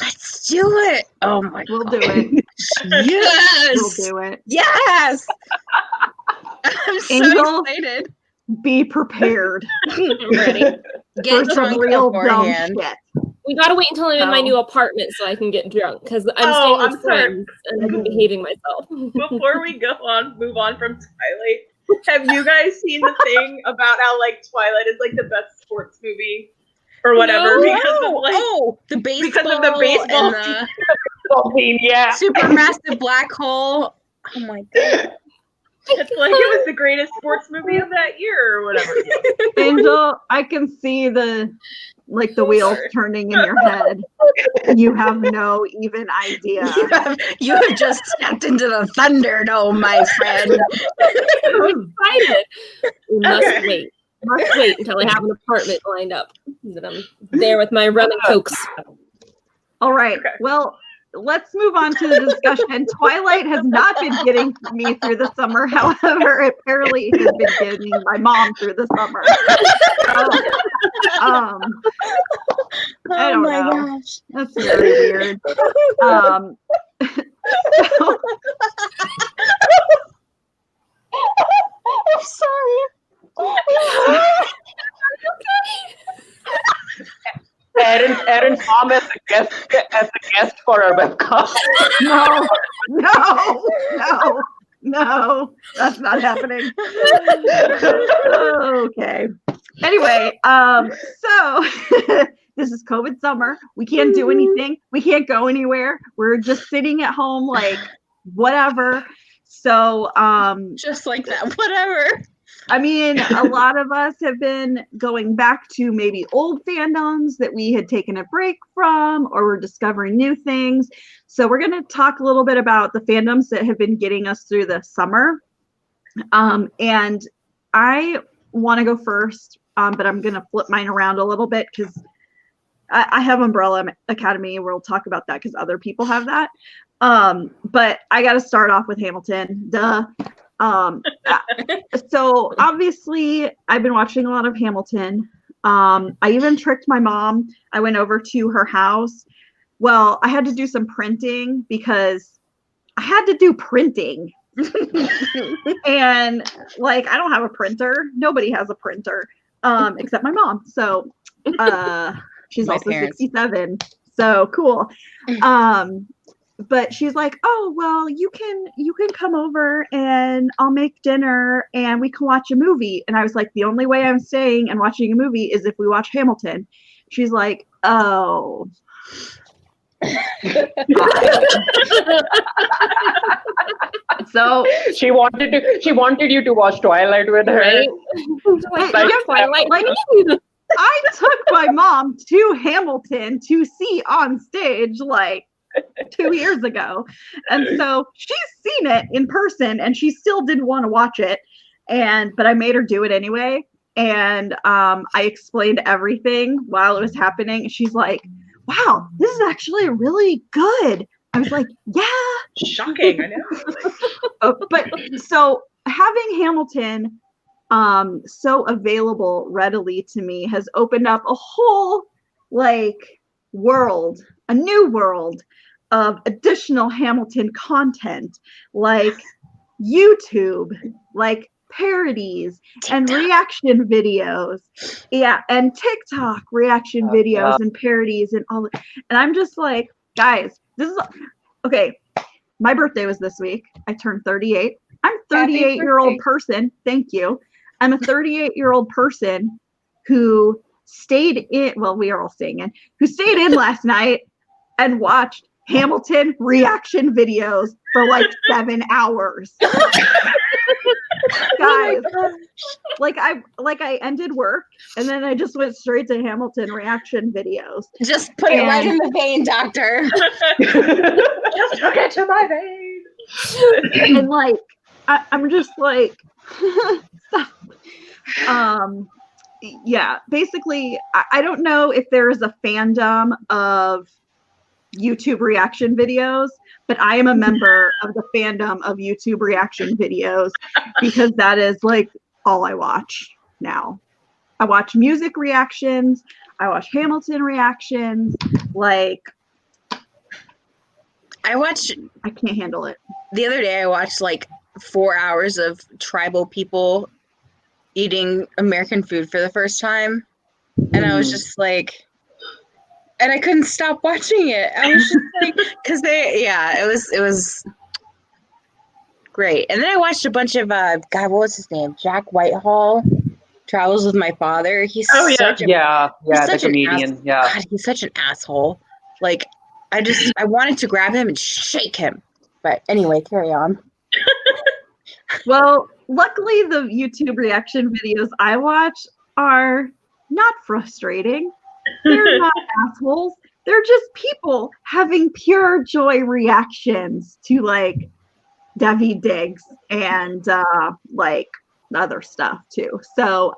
Let's do it. Oh my We'll God. do it. Yes. We'll do it. Yes. I'm so Angel, excited. be prepared I'm ready. Get for some drunk real dumb beforehand. shit. We gotta wait until I'm in my new apartment so I can get drunk because I'm staying with friends and I've been behaving myself. before we move on from Twilight, have you guys seen the thing about how like Twilight is like the best sports movie or whatever No. because of like the baseball because of the baseball and scene, yeah. Supermassive black hole. Oh my god. It's like it was the greatest sports movie of that year or whatever. Angel, I can see the wheels turning in your head. You have no even idea. You have just stepped into the Thunderdome, my friend. I'm excited. We must Okay. wait. Must wait until I have an apartment lined up. That I'm there with my rum and cokes. All right. Okay. Well, let's move on to the discussion. Twilight has not been getting me through the summer. However, it apparently has been getting my mom through the summer. So, I don't know. Gosh. That's very weird. So, I'm sorry. Aaron's mom as a guest for our webcast. No, that's not happening. Okay. Anyway, so this is COVID summer. We can't do anything. We can't go anywhere. We're just sitting at home, like whatever. So, Just like that, whatever. I mean, a lot of us have been going back to maybe old fandoms that we had taken a break from, or we're discovering new things. So we're going to talk a little bit about the fandoms that have been getting us through the summer. And I want to go first, but I'm going to flip mine around a little bit because I have Umbrella Academy. We'll talk about that because other people have that. But I got to start off with Hamilton. Duh. So obviously I've been watching a lot of Hamilton. I even tricked my mom. I went over to her house. Well, I had to do some printing because I had to do printing. And like, I don't have a printer. Nobody has a printer, except my mom. So, she's My also parents. 67. So cool. But she's like, oh, well, you can come over and I'll make dinner and we can watch a movie. And I was like, the only way I'm staying and watching a movie is if we watch Hamilton. She's like, oh. So she wanted you to watch Twilight with her. Right? Twilight. Like, I took my mom to Hamilton to see on stage like 2 years ago. And so she's seen it in person and she still didn't want to watch it. But I made her do it anyway. And I explained everything while it was happening. She's like, wow, this is actually really good. I was like, yeah. Shocking, I know. But so having Hamilton so available readily to me has opened up a whole like world, a new world of additional Hamilton content, like YouTube, like parodies and reaction videos. Yeah, and TikTok reaction videos and parodies and all. And I'm just like, guys, this is okay. My birthday was this week. I turned 38. I'm a 38-year-old person. Thank you. I'm a 38-year-old person who stayed in, well, we are all staying in, who stayed in last night and watched Hamilton reaction videos for like 7 hours. Guys, I ended work and then I just went straight to Hamilton reaction videos. Just put it right in the vein, doctor. Just hook it to my vein. And like, I'm just like, yeah, basically, I don't know if there is a fandom of YouTube reaction videos, but I am a member of the fandom of YouTube reaction videos because that is like all I watch now. I watch music reactions. I watch Hamilton reactions. Like, I can't handle it. The other day I watched like 4 hours of tribal people eating American food for the first time. And I was just like, and I couldn't stop watching it. I was just like, because it was great. And then I watched a bunch of, God, what was his name? Jack Whitehall, Travels with My Father. He's the comedian. Yeah. God, he's such an asshole. Like, I wanted to grab him and shake him. But anyway, carry on. Well, luckily the YouTube reaction videos I watch are not frustrating. They're not assholes. They're just people having pure joy reactions to like David Diggs and like other stuff too. So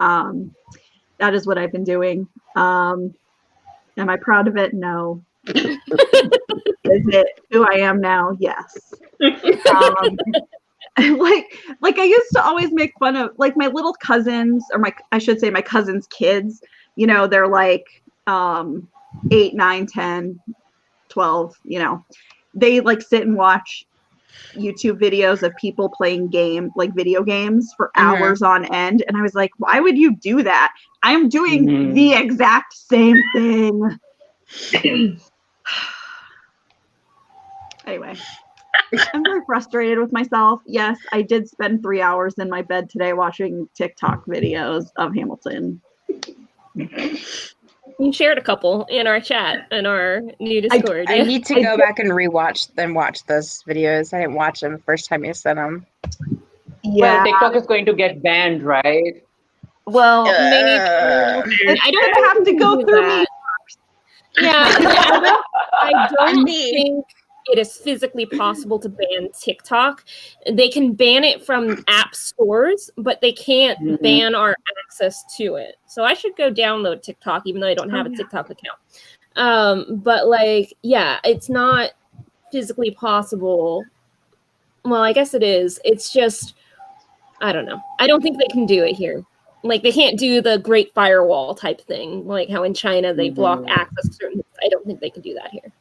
that is what I've been doing. Am I proud of it? No. Is it who I am now? Yes. Like I used to always make fun of like my little cousins, or I should say my cousins' kids, you know, they're like 8, 9, 10, 12, you know, they like sit and watch YouTube videos of people playing video games for hours on end. And I was like, why would you do that? I'm doing the exact same thing. Anyway, I'm very frustrated with myself. Yes, I did spend 3 hours in my bed today watching TikTok videos of Hamilton. You shared a couple in our chat in our new Discord. I need to go back and watch those videos. I didn't watch them the first time you sent them. Yeah. Well, TikTok is going to get banned, right? Well, maybe I don't have to go through me. Yeah, I don't think it is physically possible to ban TikTok. They can ban it from app stores, but they can't ban our access to it. So I should go download TikTok, even though I don't have a TikTok account. But like, yeah, it's not physically possible. Well, I guess it is. It's just, I don't know. I don't think they can do it here. Like, they can't do the Great Firewall type thing, like how in China they block access to certain things. I don't think they can do that here.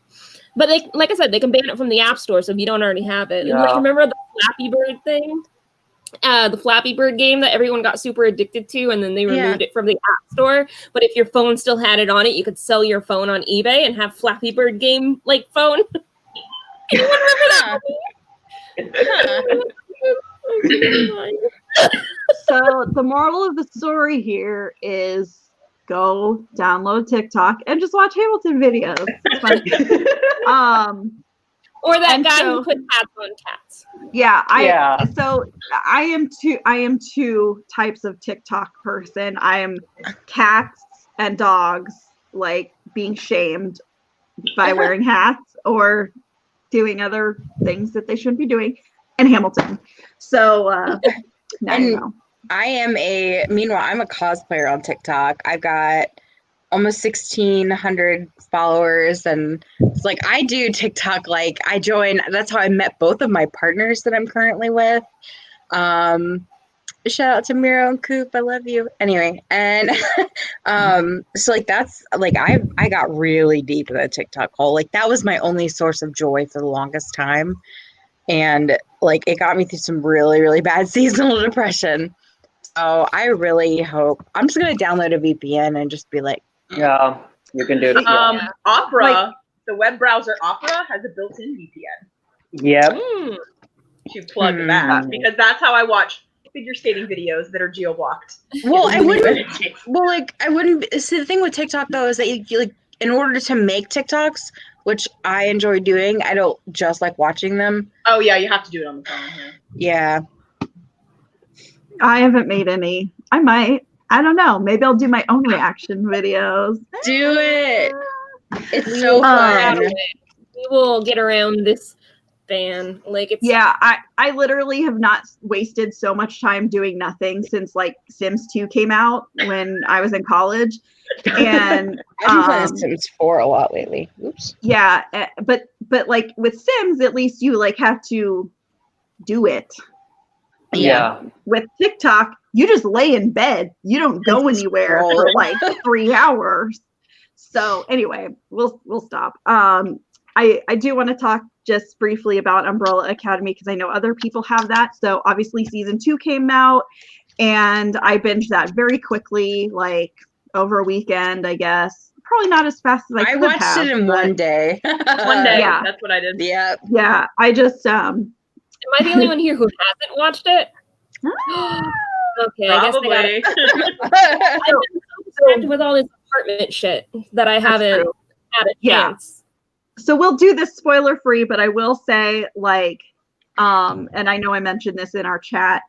But they, like I said, they can ban it from the App Store, so if you don't already have it. Yeah. And like, remember the Flappy Bird thing? The Flappy Bird game that everyone got super addicted to, and then they removed it from the App Store. But if your phone still had it on it, you could sell your phone on eBay and have Flappy Bird game like phone. Anyone remember that? So the moral of the story here is go download TikTok and just watch Hamilton videos. It's fun. Or that guy who put hats on cats. Yeah, so I am two types of TikTok person. I am cats and dogs, like being shamed by wearing hats or doing other things that they shouldn't be doing, and Hamilton. So now you know. Meanwhile, I'm a cosplayer on TikTok. I've got almost 1,600 followers, and it's like I do TikTok. Like I join. That's how I met both of my partners that I'm currently with. Shout out to Miro and Coop. I love you. Anyway, and so like that's like I got really deep in the TikTok hole. Like that was my only source of joy for the longest time, and like it got me through some really, really bad seasonal depression. So I really hope I'm just gonna download a VPN and just be like, yeah, you can do it. Opera, the web browser Opera has a built-in VPN. Yep. To plug that, because that's how I watch figure skating videos that are geo-blocked. Well, I wouldn't. Well, like I wouldn't. See, the thing with TikTok though is that you like, in order to make TikToks, which I enjoy doing, I don't just like watching them. Oh yeah, you have to do it on the phone. Yeah. I haven't made any. I might. I don't know. Maybe I'll do my own reaction videos. Do it. It's so fun. We will get around this ban. Like it's I literally have not wasted so much time doing nothing since like Sims 2 came out when I was in college. And I've been playing Sims 4 a lot lately. Oops. Yeah, but like with Sims, at least you like have to do it. Yeah. With TikTok, you just lay in bed. You don't go anywhere for like 3 hours. So anyway, we'll stop. I do want to talk just briefly about Umbrella Academy because I know other people have that. So obviously season 2 came out and I binged that very quickly, like over a weekend, I guess. Probably not as fast as I watched it in one day. One day, that's what I did. Yeah. Yeah, I just Am I the only one here who hasn't watched it? Okay, probably. I guess I've been so distracted with all this apartment shit that I haven't had a chance. So we'll do this spoiler free, but I will say, like, and I know I mentioned this in our chat.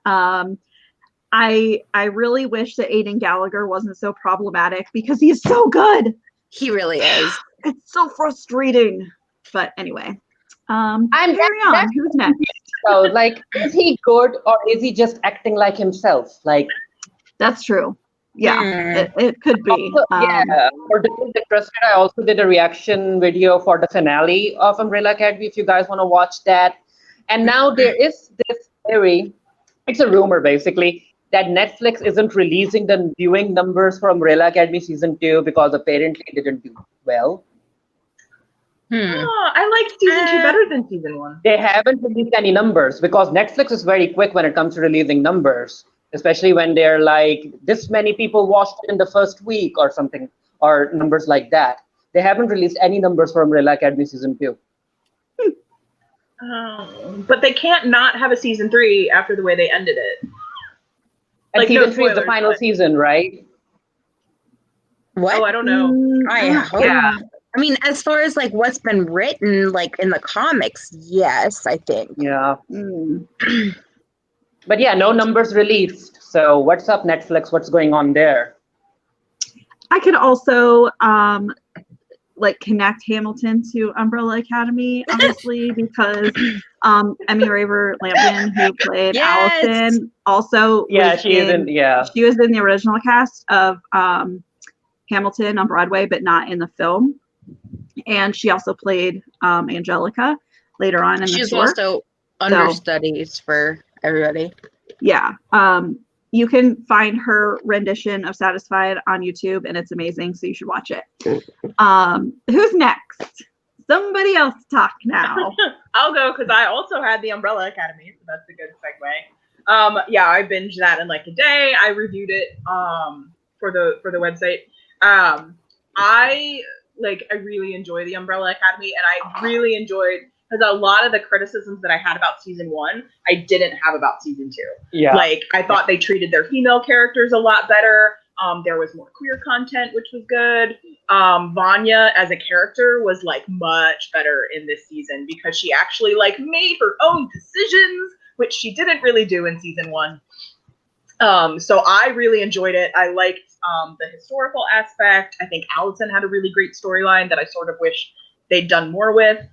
I really wish that Aidan Gallagher wasn't so problematic because he's so good. He really is. It's so frustrating. But anyway, I'm carry on. that's Who's next? so, like, is he good or is he just acting like himself? Like, That's true. Yeah, it could be. yeah. For those interested, I also did a reaction video for the finale of Umbrella Academy. If you guys want to watch that, and now there is this theory. It's a rumor, basically, that Netflix isn't releasing the viewing numbers for Umbrella Academy season 2 because apparently it didn't do well. Oh, I like season 2 better than season 1. They haven't released any numbers because Netflix is very quick when it comes to releasing numbers, especially when they're like, this many people watched it in the first week or something, or numbers like that. They haven't released any numbers for Umbrella Academy season 2. But they can't not have a season 3 after the way they ended it. And Like, season no 3 is the spoilers, final but- season, right? What? Oh, I don't know. I hope. Yeah. I mean, as far as like what's been written, like in the comics, yes, I think. Yeah. Mm. But yeah, no numbers released. So what's up, Netflix? What's going on there? I could also like connect Hamilton to Umbrella Academy, obviously, because Emmy Raver Lampion, who played Yes! Allison, also Yeah, was she is in. Yeah. she was in the original cast of Hamilton on Broadway, but not in the film. And she also played Angelica later on in the She's tour. also understudies for everybody. Yeah. You can find her rendition of Satisfied on YouTube, and it's amazing, so you should watch it. Who's next? Somebody else talk now. I'll go because I also had the Umbrella Academy, so that's a good segue. Yeah, I binged that in like a day. I reviewed it for the website. I really enjoy the Umbrella Academy, and I really enjoyed because a lot of the criticisms that I had about season 1, I didn't have about season 2. Yeah. Like, I thought they treated their female characters a lot better. There was more queer content, which was good. Vanya as a character was like much better in this season because she actually like made her own decisions, which she didn't really do in season 1. So I really enjoyed it. I liked the historical aspect. I think Allison had a really great storyline that I sort of wish they'd done more with.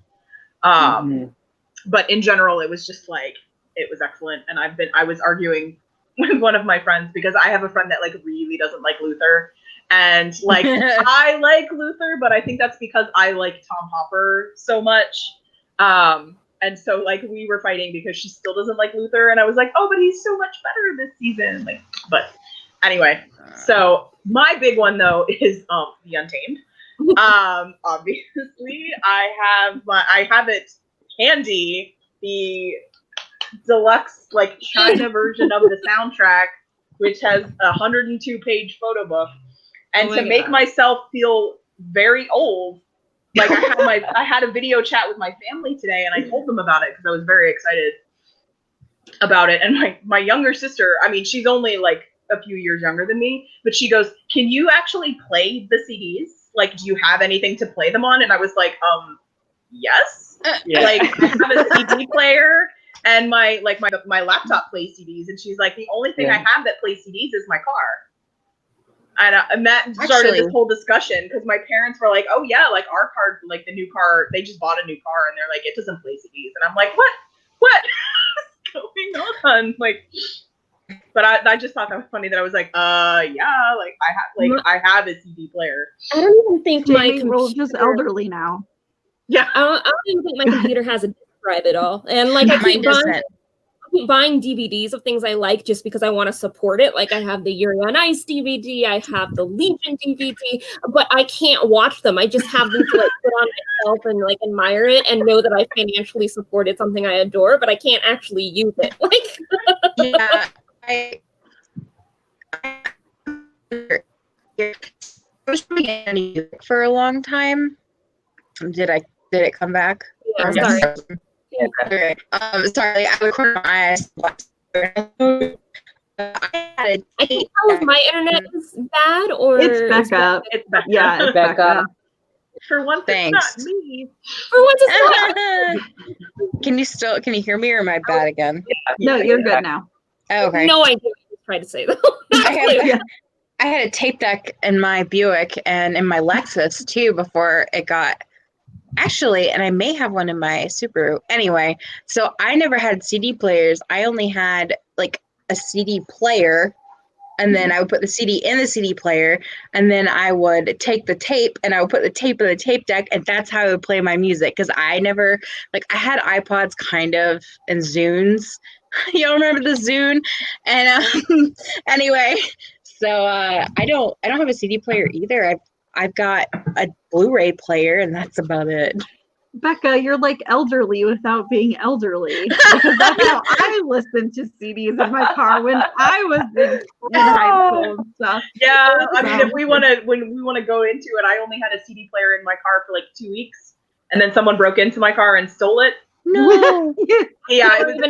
But in general, it was just like, it was excellent. And I was arguing with one of my friends because I have a friend that like really doesn't like Luther. And like, I like Luther, but I think that's because I like Tom Hopper so much. And so like we were fighting because she still doesn't like Luther. And I was like, oh, but he's so much better this season. Like, but anyway, so my big one though is The Untamed. Obviously I have it handy, the deluxe like China version of the soundtrack, which has a 102-page photo book. And to make myself feel very old, like I had a video chat with my family today, and I told them about it because I was very excited about it. And my younger sister, I mean, she's only like a few years younger than me, but she goes, "Can you actually play the CDs? Like, do you have anything to play them on?" And I was like, yes. Yeah. Like, I have a CD player, and my laptop plays CDs. And she's like, the only thing I have that plays CDs is my car. And that started this whole discussion because my parents were like, oh yeah, like our car, like the new car, they just bought a new car and they're like, it doesn't play CDs. And I'm like, what is going on? Like, but I just thought that was funny that I was like, yeah, like I have a CD player. I don't even think my Jamie, we're computer, just elderly now. Yeah. I don't even think my computer has a disk drive at all. And like I keep buying DVDs of things I like just because I want to support it. Like I have the Yuri on Ice DVD, I have the Legion DVD, but I can't watch them. I just have them to like put on myself and like admire it and know that I financially supported something I adore, but I can't actually use it. Like Yeah, I was in New York for a long time. Did it come back? Yeah, sorry. Okay. Sorry, I recorded my eyes. I can't tell if my internet is bad or It's back up. It's back. Yeah, it's back Becca. up. For once, Thanks. it's not me. For once, it's not. Can you hear me, or am I bad again? No, you're good now. Oh, okay. No idea what you tried to say though. I had a tape deck in my Buick and in my Lexus too before it got. Actually, and I may have one in my Subaru. Anyway, so I never had CD players. I only had like a CD player, and then I would put the CD in the CD player, and then I would take the tape and I would put the tape in the tape deck, and that's how I would play my music. Because I never, like, I had iPods kind of and Zunes. Y'all remember the Zune? And anyway, so I don't have a CD player either. I've got a Blu-ray player, and that's about it. Becca, you're like elderly without being elderly. Because that's how I listened to CDs in my car when I was in high school and stuff. Yeah, I mean, if we want to, when we want to go into it, I only had a CD player in my car for like 2 weeks, and then someone broke into my car and stole it. No. Yeah, it was a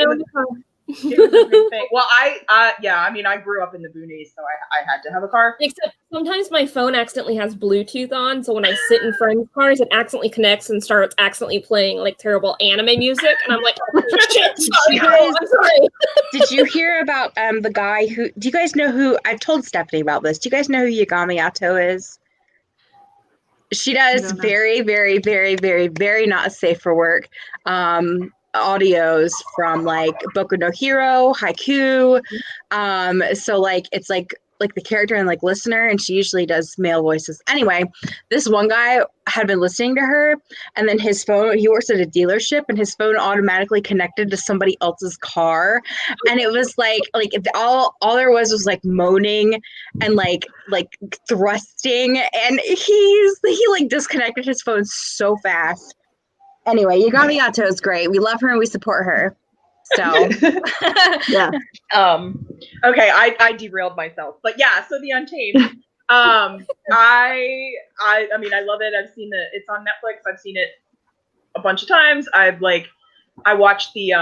big thing. Well, I mean, I grew up in the boonies, so I had to have a car. Except sometimes my phone accidentally has Bluetooth on, so when I sit in friends' cars, it accidentally connects and starts accidentally playing like terrible anime music, and I'm like, oh, shit, sorry, I'm sorry. Did you hear about the guy who? Do you guys know who? I've told Stephanie about this. Do you guys know who Yagami Ato is? She does very, very, very, very, very not safe for work audios from like Boku no Hero, Haiku. So like it's like the character and like listener, and she usually does male voices. Anyway, this one guy had been listening to her, and then his phone, he works at a dealership, and his phone automatically connected to somebody else's car, and it was like all there was like moaning and like thrusting, and he like disconnected his phone so fast. Anyway, Yagami Ato is great. We love her and we support her. So yeah. Okay, I derailed myself, but yeah. So the Untamed. I mean, I love it. I've seen it's on Netflix. I've seen it a bunch of times. I watched the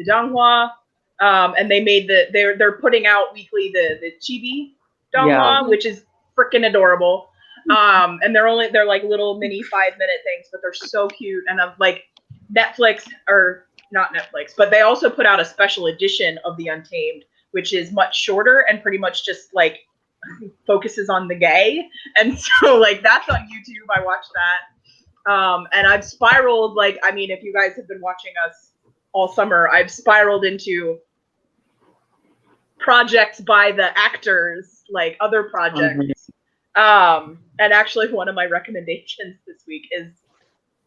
Donghua, and they made they're putting out weekly the Chibi Donghua, which is freaking adorable. And they're like little mini 5-minute things, but they're so cute. And I'm like, Netflix, or not Netflix, but they also put out a special edition of the Untamed, which is much shorter and pretty much just like focuses on the gay. And so like that's on YouTube. I watched that. And I've spiraled, like, I mean, if you guys have been watching us all summer, I've spiraled into projects by the actors, like other projects. And actually one of my recommendations this week is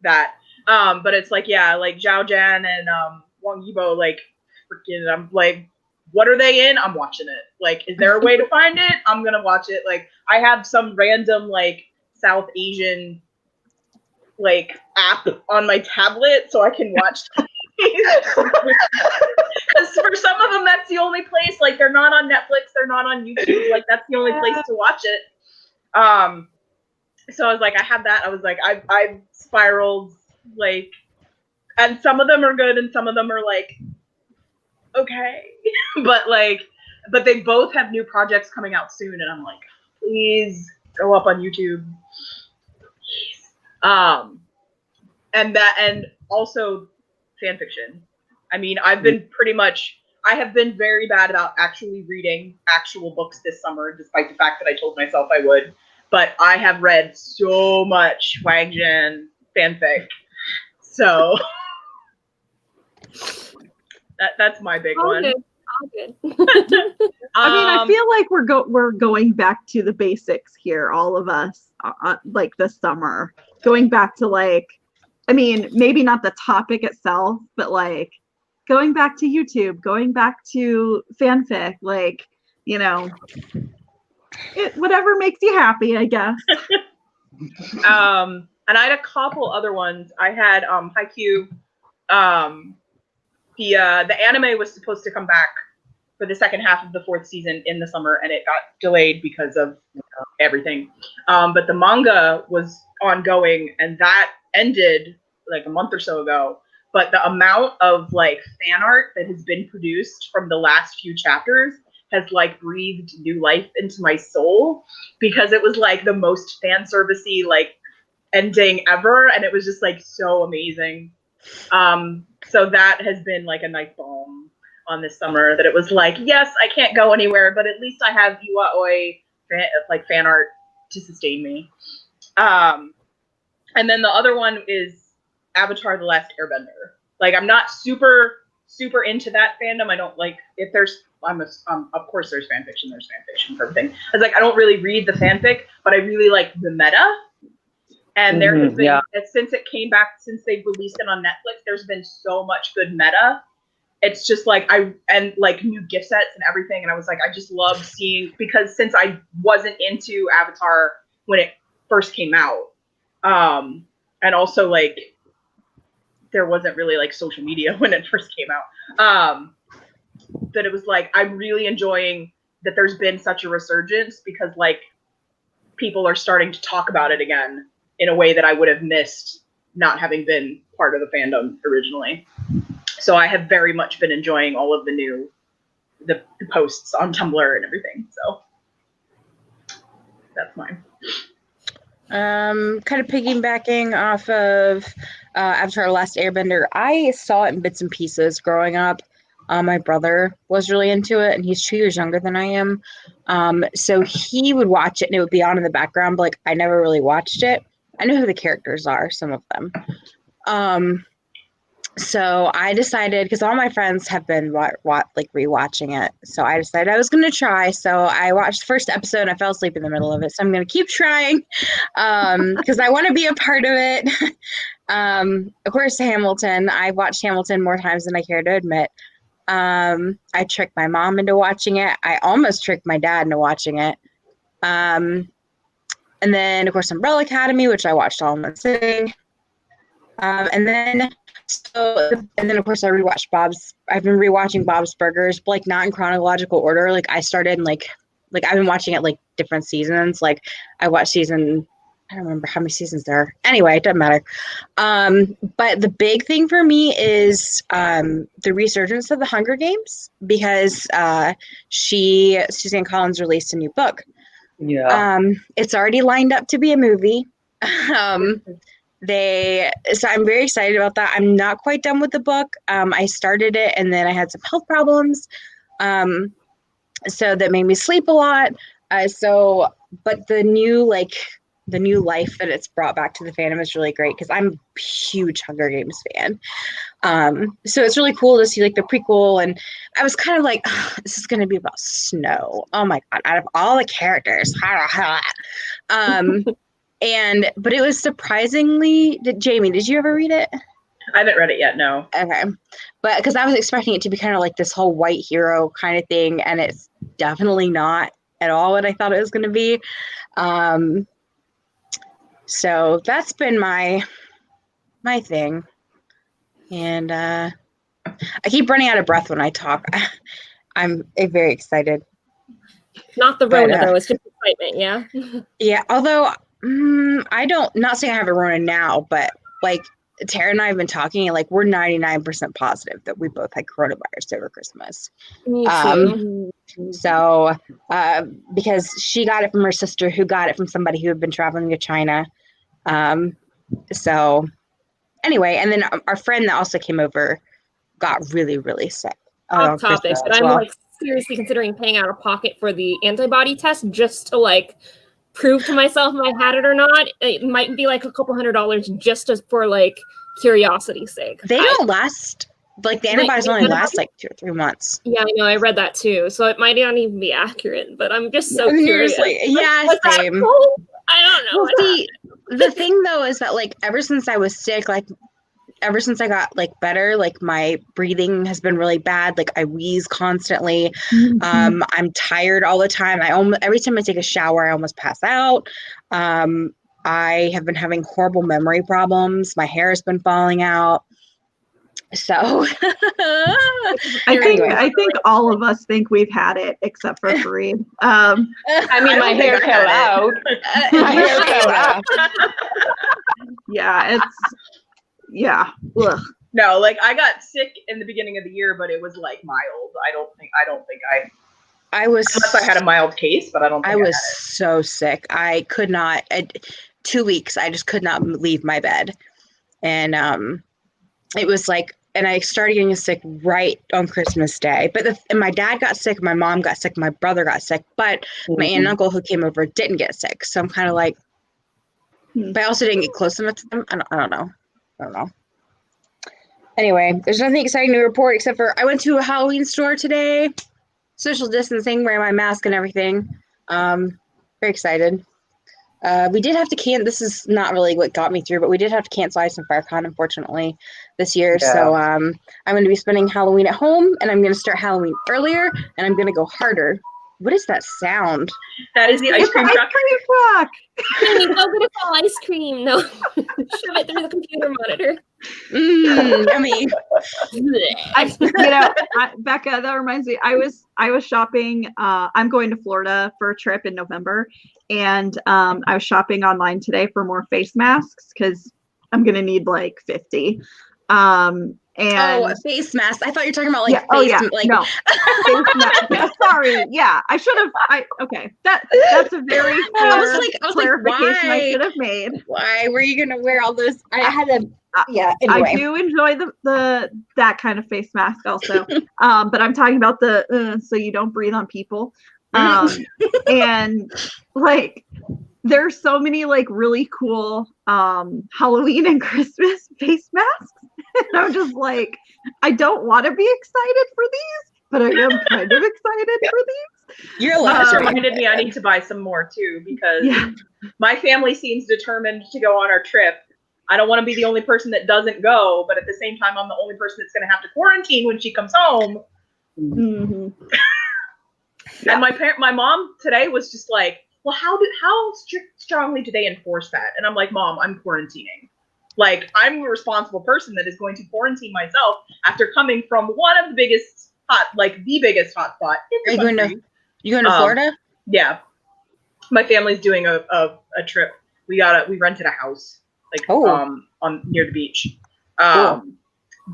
that. But it's like, yeah, like Zhao Jan and Wang Yibo, like freaking, I'm like, what are they in? I'm watching it. Like, is there a way to find it? I'm gonna watch it. Like, I have some random like South Asian like app on my tablet so I can watch because for some of them that's the only place. Like, they're not on Netflix, they're not on YouTube. Like, that's the only place to watch it. So I was like, I have that. I was like, I've spiraled, like, and some of them are good and some of them are like, okay. but they both have new projects coming out soon, and I'm like, please go up on YouTube. And also fan fiction. I mean, I have been very bad about actually reading actual books this summer, despite the fact that I told myself I would. But I have read so much Wang Jian fanfic. So that's my big one. Good. All good. I mean, I feel like we're going back to the basics here, all of us, like this summer. Going back to like, I mean, maybe not the topic itself, but like going back to YouTube, going back to fanfic, like, you know, whatever makes you happy, I guess. And I had a couple other ones. I had Haikyuu. The anime was supposed to come back for the second half of the 4th season in the summer, and it got delayed because of everything. But the manga was ongoing, and that ended like a month or so ago. But the amount of like fan art that has been produced from the last few chapters has like breathed new life into my soul, because it was like the most fan servicey like ending ever, and it was just like so amazing. So that has been like a nice balm on this summer, that it was like, yes, I can't go anywhere, but at least I have Iwa fan art to sustain me. And then the other one is Avatar: The Last Airbender. Like, I'm not super into that fandom. I don't like, if there's, of course there's fan fiction for everything. I was like, I don't really read the fanfic, but I really like the meta. And there has been, since since they've released it on Netflix, there's been so much good meta. It's just like, like new gift sets and everything. And I was like, I just love seeing, because since I wasn't into Avatar when it first came out, and also like, there wasn't really like social media when it first came out, that it was like, I'm really enjoying that there's been such a resurgence, because like people are starting to talk about it again in a way that I would have missed not having been part of the fandom originally. So I have very much been enjoying all of the posts on Tumblr and everything. So that's mine. Kind of piggybacking off of Avatar: The Last Airbender, I saw it in bits and pieces growing up. My brother was really into it, and he's 2 years younger than I am. So he would watch it, and it would be on in the background, but like I never really watched it. I know who the characters are, some of them. So I decided, because all my friends have been rewatching it, so I decided I was going to try. So I watched the first episode and I fell asleep in the middle of it. So I'm going to keep trying, because I want to be a part of it. Of course, Hamilton. I watched Hamilton more times than I care to admit. I tricked my mom into watching it. I almost tricked my dad into watching it. And then, of course, Umbrella Academy, which I watched all in one sitting. And then, of course, I rewatched I've been rewatching Bob's Burgers, but like not in chronological order. Like I started like I've been watching it like different seasons. Like I watched season, I don't remember how many seasons there are. Anyway, it doesn't matter. But the big thing for me is the resurgence of the Hunger Games, because Suzanne Collins released a new book. Yeah. It's already lined up to be a movie. So I'm very excited about that. I'm not quite done with the book. I started it and then I had some health problems. So that made me sleep a lot. But the new life that it's brought back to the fandom is really great, because I'm a huge Hunger Games fan. So it's really cool to see like the prequel, and I was kind of like, oh, this is going to be about snow. Oh my God, out of all the characters. But it was surprisingly, Jamie, did you ever read it? I haven't read it yet, no. Okay. But because I was expecting it to be kind of like this whole white hero kind of thing, and it's definitely not at all what I thought it was going to be. So that's been my thing. And I keep running out of breath when I talk. I'm very excited. Not the Rona, though. It's just excitement, yeah? Yeah, although not saying I have a Rona now, but like Tara and I have been talking, and like we're 99% positive that we both had coronavirus over Christmas. Me too. So because she got it from her sister, who got it from somebody who had been traveling to China. So anyway, and then our friend that also came over got really, really sick. Off topic, but I'm like seriously considering paying out of pocket for the antibody test just to like prove to myself if I had it or not. It might be like a couple $100 just for like curiosity's sake. They don't last, like the antibodies only last like 2 or 3 months. Yeah, I know. I read that too. So it might not even be accurate, but I'm just so curious. Like, yeah, same. I don't know. Well, see, the thing though is that like ever since I was sick, like ever since I got like better, like my breathing has been really bad. Like I wheeze constantly. Mm-hmm. I'm tired all the time. Every time I take a shower, I almost pass out. I have been having horrible memory problems. My hair has been falling out. So I think all of us think we've had it except for Fareed. I mean, my hair fell out. My hair fell out. Yeah, Ugh. No, like I got sick in the beginning of the year, but it was like mild. I don't think I was, unless I had a mild case, but I don't think I was so sick. I could not. 2 weeks. I just could not leave my bed. And it was like, and I started getting sick right on Christmas Day. But and my dad got sick, my mom got sick, my brother got sick, but my aunt and uncle who came over didn't get sick. So I'm kind of like, but I also didn't get close enough to them. I don't know. Anyway, there's nothing exciting to report except for I went to a Halloween store today. Social distancing, wearing my mask and everything. Very excited. We did have to this is not really what got me through, but we did have to cancel Ice and FireCon, unfortunately, this year. Yeah. So I'm going to be spending Halloween at home, and I'm going to start Halloween earlier, and I'm going to go harder. What is that sound? That is the ice cream truck. Go get us all ice cream. No, shove it through the computer monitor. Yummy. Becca, that reminds me. I was shopping. I'm going to Florida for a trip in November, and I was shopping online today for more face masks because I'm gonna need like 50. And face mask. I thought you were talking about no. Face mask. Sorry. Yeah, I should have. Okay. That's a very clarification I should have made. Why were you gonna wear all those? I had a. Yeah. Anyway. I do enjoy that kind of face mask also. But I'm talking about the so you don't breathe on people. And like there's so many like really cool Halloween and Christmas face masks. And I'm just like, I don't want to be excited for these, but I am kind of excited for these. You're allowed. It reminded me I need to buy some more too, because my family seems determined to go on our trip. I don't want to be the only person that doesn't go, but at the same time, I'm the only person that's going to have to quarantine when she comes home. Mm-hmm. And my mom today was just like, well, how strongly do they enforce that? And I'm like, Mom, I'm quarantining. Like, I'm a responsible person that is going to quarantine myself after coming from one of the biggest hotspot in the country. You going to Florida? Yeah. My family's doing a trip. We rented a house on near the beach. Cool.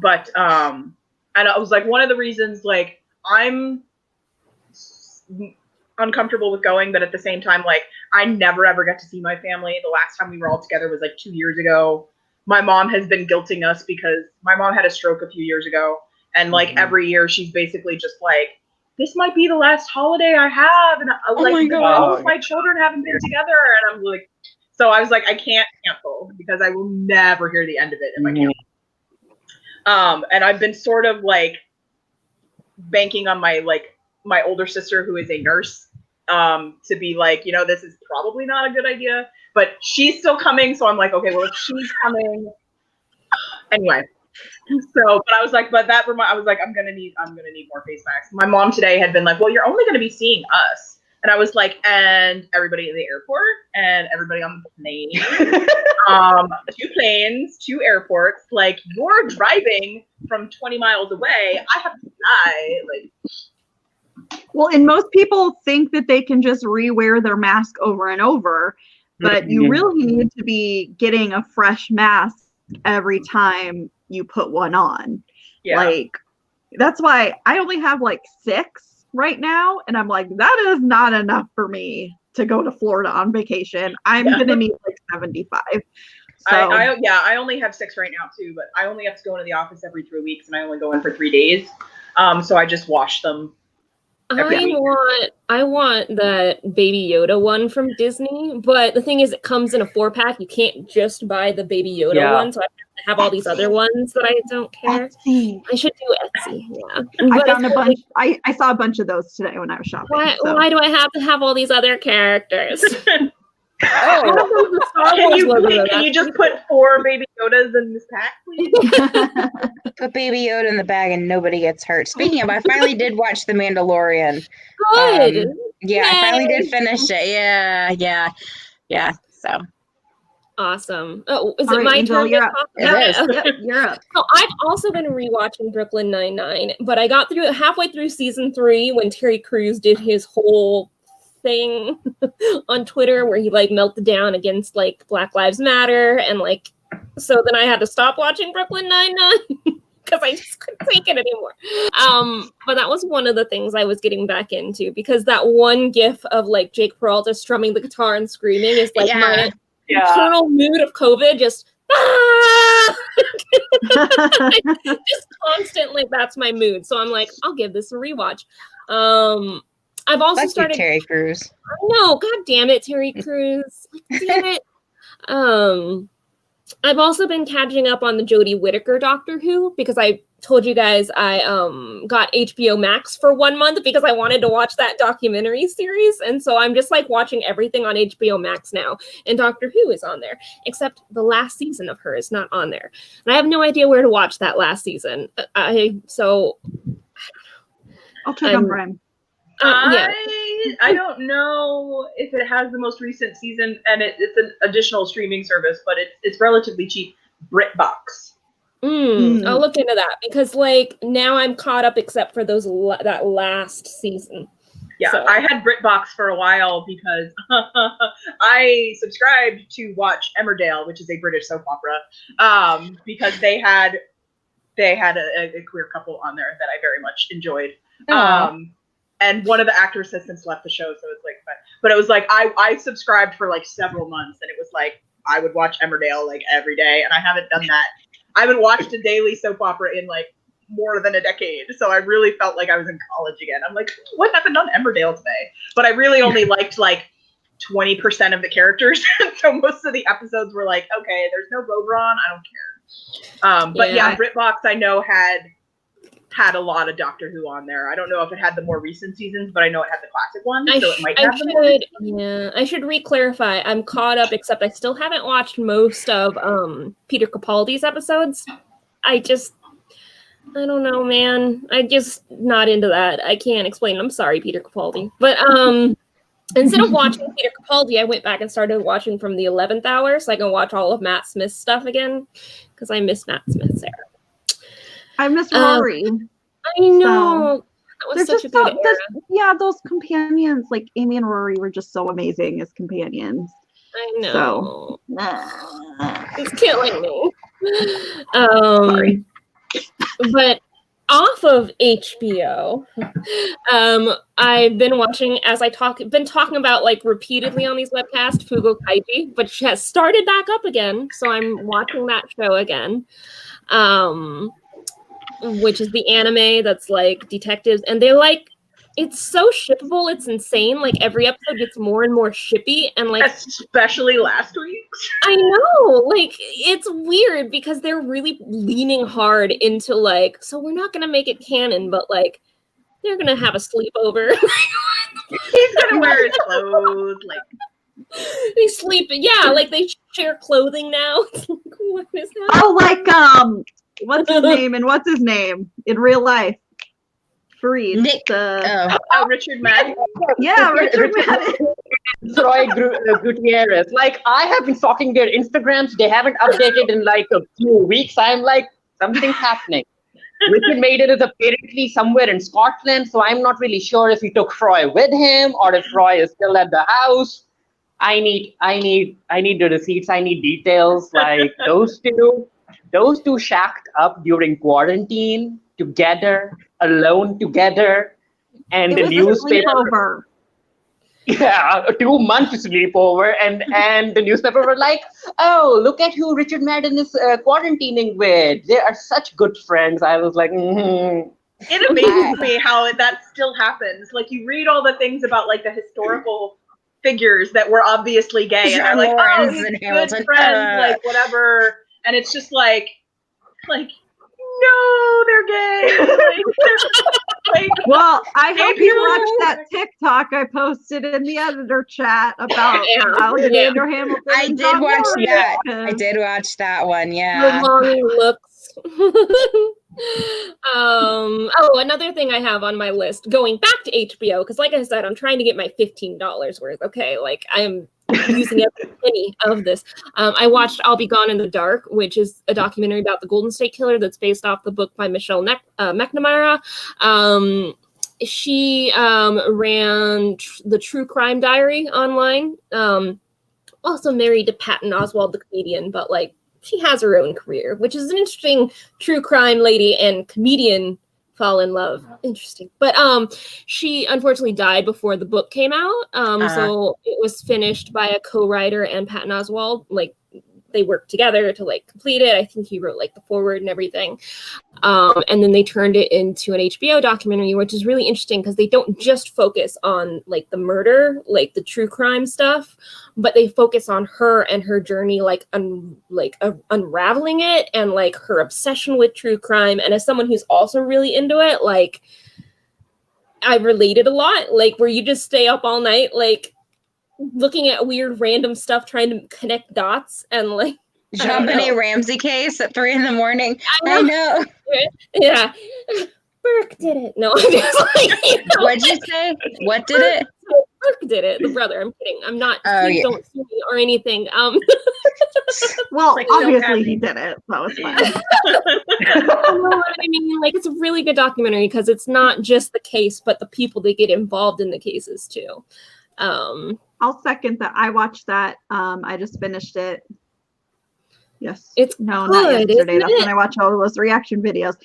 But and I was like, one of the reasons, like, I'm uncomfortable with going, but at the same time, like, I never ever got to see my family. The last time we were all together was like 2 years ago. My mom has been guilting us because my mom had a stroke a few years ago, and like every year she's basically just like, this might be the last holiday I have, and all of my children haven't been together, and I'm like, so I was like, I can't cancel because I will never hear the end of it if I cancel. And I've been sort of like banking on my older sister, who is a nurse, to be like, this is probably not a good idea, but she's still coming. So I'm like, okay, well, if she's coming anyway. So, but I was like, I was like, I'm going to need more face masks. My mom today had been like, well, you're only going to be seeing us. And I was like, and everybody in the airport and everybody on the plane, 2 planes, 2 airports, like, you're driving from 20 miles away. I have to die. Like, well, and most people think that they can just rewear their mask over and over, but you really need to be getting a fresh mask every time you put one on. Yeah. Like, that's why I only have like 6 right now, and I'm like, that is not enough for me to go to Florida on vacation. I'm gonna need like 75. So I only have 6 right now too, but I only have to go into the office every 3 weeks, and I only go in for 3 days. So I just wash them. I want that Baby Yoda one from Disney, but the thing is, it comes in a 4-pack. You can't just buy the Baby Yoda one, so I have all these other ones that I don't care. Etsy. I should do Etsy. Yeah, I found a bunch. I saw a bunch of those today when I was shopping. Why do I have to have all these other characters? Can you just put 4 Baby Yodas in this pack, please? Put Baby Yoda in the bag and nobody gets hurt. Speaking of, I finally did watch The Mandalorian. Good. I finally did finish it. Yeah. So awesome. Oh, is it my turn? It is. You're up. So I've also been rewatching Brooklyn Nine-Nine, but I got through halfway through season 3 when Terry Crews did his whole thing on Twitter where he like melted down against like Black Lives Matter, and like, so then I had to stop watching Brooklyn Nine-Nine because I just couldn't take it anymore. But that was one of the things I was getting back into, because that one gif of like Jake Peralta strumming the guitar and screaming is like internal mood of COVID, just just constant, like that's my mood. So I'm like, I'll give this a rewatch. I've also started Terry Crews. No, god damn it, Terry Crews. Like, damn it. I've also been catching up on the Jodie Whittaker Doctor Who because I told you guys I got HBO Max for 1 month because I wanted to watch that documentary series. And so I'm just like watching everything on HBO Max now. And Doctor Who is on there, except the last season of her is not on there. And I have no idea where to watch that last season. I'll check on Prime. I don't know if it has the most recent season, and it's an additional streaming service, but it's relatively cheap. BritBox. I'll look into that because like now I'm caught up except for that last season. Yeah, so. I had BritBox for a while because I subscribed to watch Emmerdale, which is a British soap opera, because they had a queer couple on there that I very much enjoyed. And one of the actors has since left the show, so it's like, but it was like I subscribed for like several months, and it was like I would watch Emmerdale like every day, and I haven't done that. I haven't watched a daily soap opera in like more than a decade, so I really felt like I was in college again. I'm like, what happened on Emmerdale today? But I really only liked like 20% of the characters, so most of the episodes were like, okay, there's no Bobron, I don't care. But yeah, BritBox I know had a lot of Doctor Who on there. I don't know if it had the more recent seasons, but I know it had the classic ones, so it might have the more recent ones. I should re-clarify. I'm caught up, except I still haven't watched most of Peter Capaldi's episodes. I don't know, man. I just not into that. I can't explain. I'm sorry, Peter Capaldi. But instead of watching Peter Capaldi, I went back and started watching from the 11th hour so I can watch all of Matt Smith's stuff again because I miss Matt Smith, Sarah. I miss Rory. I know. That was such a good era. Yeah, those companions, like Amy and Rory, were just so amazing as companions. I know. So. It's killing me. Sorry. But off of HBO, I've been watching, been talking about like repeatedly on these webcasts, Fugo Kaiji, but she has started back up again, so I'm watching that show again. Which is the anime that's like detectives, and they like it's so shippable, it's insane. Like every episode gets more and more shippy, and like especially last week. I know, like it's weird because they're really leaning hard into like, so we're not gonna make it canon, but like they're gonna have a sleepover. He's gonna wear his clothes, like they sleep. Yeah, like they share clothing now. It's like, what is that? Oh, like what's his name and what's his name in real life? Fareed. Nick. Richard Madden. Yeah, Richard Madden. Troy Gutierrez. Like, I have been stalking their Instagrams. They haven't updated in like a few weeks. I'm like, something's happening. Richard Madden is apparently somewhere in Scotland, so I'm not really sure if he took Troy with him or if Troy is still at the house. I need the receipts. I need details. Like those two shacked up during quarantine together, alone together, and the newspaper. Yeah, 2 months sleepover, and the newspaper were like, "Oh, look at who Richard Madden is quarantining with. They are such good friends." I was like, It amazes me how that still happens. Like you read all the things about like the historical figures that were obviously gay, and they're like, "Oh, he's good friends," like whatever. And it's just like, no, they're gay. Well, I hope you watched that TikTok I posted in the editor chat about Alexander Hamilton. I did watch that. I did watch that one. Yeah. The long looks. Another thing I have on my list, going back to HBO, because like I said, I'm trying to get my $15 worth. Okay, like I'm using every penny of this. I watched I'll Be Gone in the Dark, which is a documentary about the Golden State Killer that's based off the book by Michelle McNamara. She ran the True Crime Diary online. Also married to Patton Oswalt, the comedian, but like she has her own career, which is an interesting true crime lady and comedian fall in love. Interesting. But she unfortunately died before the book came out. So it was finished by a co-writer and Patton Oswalt. Like they worked together to like complete it. I think he wrote like the foreword and everything. And then they turned it into an HBO documentary, which is really interesting because they don't just focus on like the murder, like the true crime stuff, but they focus on her and her journey, like unraveling it and like her obsession with true crime. And as someone who's also really into it, like I related a lot, like where you just stay up all night, like looking at weird random stuff, trying to connect dots and like JonBenet Ramsey case at 3 a.m. I know. Yeah. Burke did it. No, I'm just like, you know, What'd you say? What did it? Burke did it. The brother. I'm kidding. I'm not. Oh, Please yeah. don't sue me or anything. Well, Like, so obviously happy. he did it, so it's fine. You know what I mean? Like, it's a really good documentary because it's not just the case, but the people that get involved in the cases too. I'll second that. I watched that. I just finished it. Yes. It's not good, yesterday. isn't That's when I watched all those reaction videos.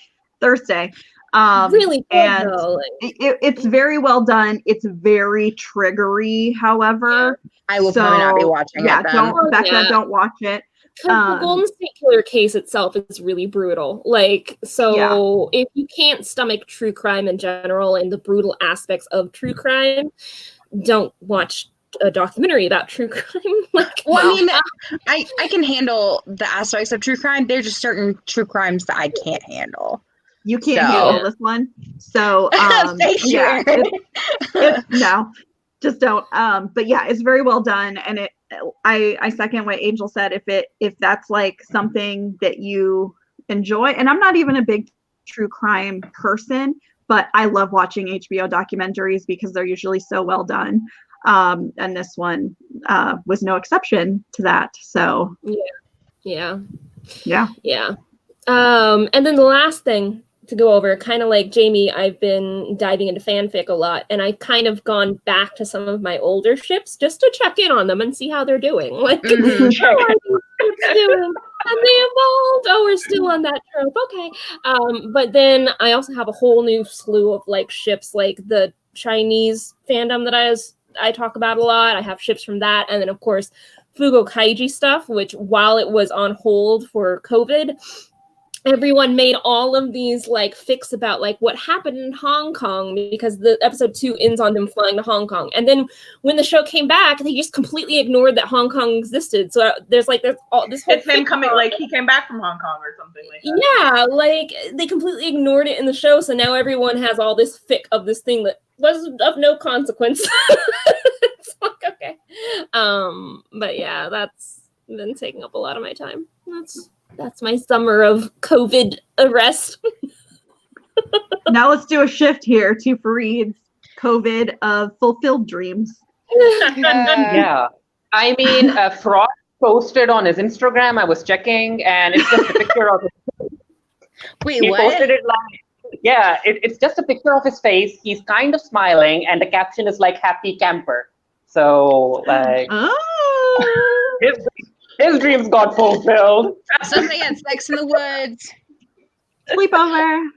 Thursday. Really good and though. Like, it's very well done. It's very triggery, however. I will probably not be So, watching yeah, it then. don't Becca, Yeah. don't watch it. 'cause the Golden State Killer case itself is really brutal. Like, so if you can't stomach true crime in general and the brutal aspects of true crime, don't watch a documentary about true crime. Like, Well, Well, I mean, I can handle the aspects of true crime. There's just certain true crimes that I can't handle. You can't So- handle this one. So Thank you, yeah, Erin. no, just don't. But yeah, it's very well done, and I second what Angel said. If that's like something that you enjoy, and I'm not even a big true crime person, but I love watching HBO documentaries because they're usually so well done. And this one was no exception to that. So yeah. yeah. And then the last thing to go over, kind of like Jamie, I've been diving into fanfic a lot, and I've kind of gone back to some of my older ships just to check in on them and see how they're doing. Like, Mhm. how are these ships doing? Have they evolved? Oh, we're still on that trope. Okay. But then I also have a whole new slew of like ships, like the Chinese fandom that I talk about a lot. I have ships from that, and then of course Fugo Kaiji stuff, which while it was on hold for COVID, everyone made all of these like fics about like what happened in Hong Kong because the episode 2 ends on them flying to Hong Kong. And then when the show came back, they just completely ignored that Hong Kong existed. So there's all this whole It's him fic coming, about- like he came back from Hong Kong or something like that. yeah, like they completely ignored it in the show. So now everyone has all this fic of this thing that was of no consequence. It's like, okay. But yeah, that's been taking up a lot of my time. That's my summer of COVID arrest. Now let's do a shift here to Fareed's COVID of fulfilled dreams. Yeah. I mean, Frost posted on his Instagram, I was checking, and it's just a picture of Wait, he what? posted it like, yeah, it's just a picture of his face. He's kind of smiling, and the caption is like happy camper. So like Oh, his dreams got fulfilled. Something had sex in the woods. sleepover.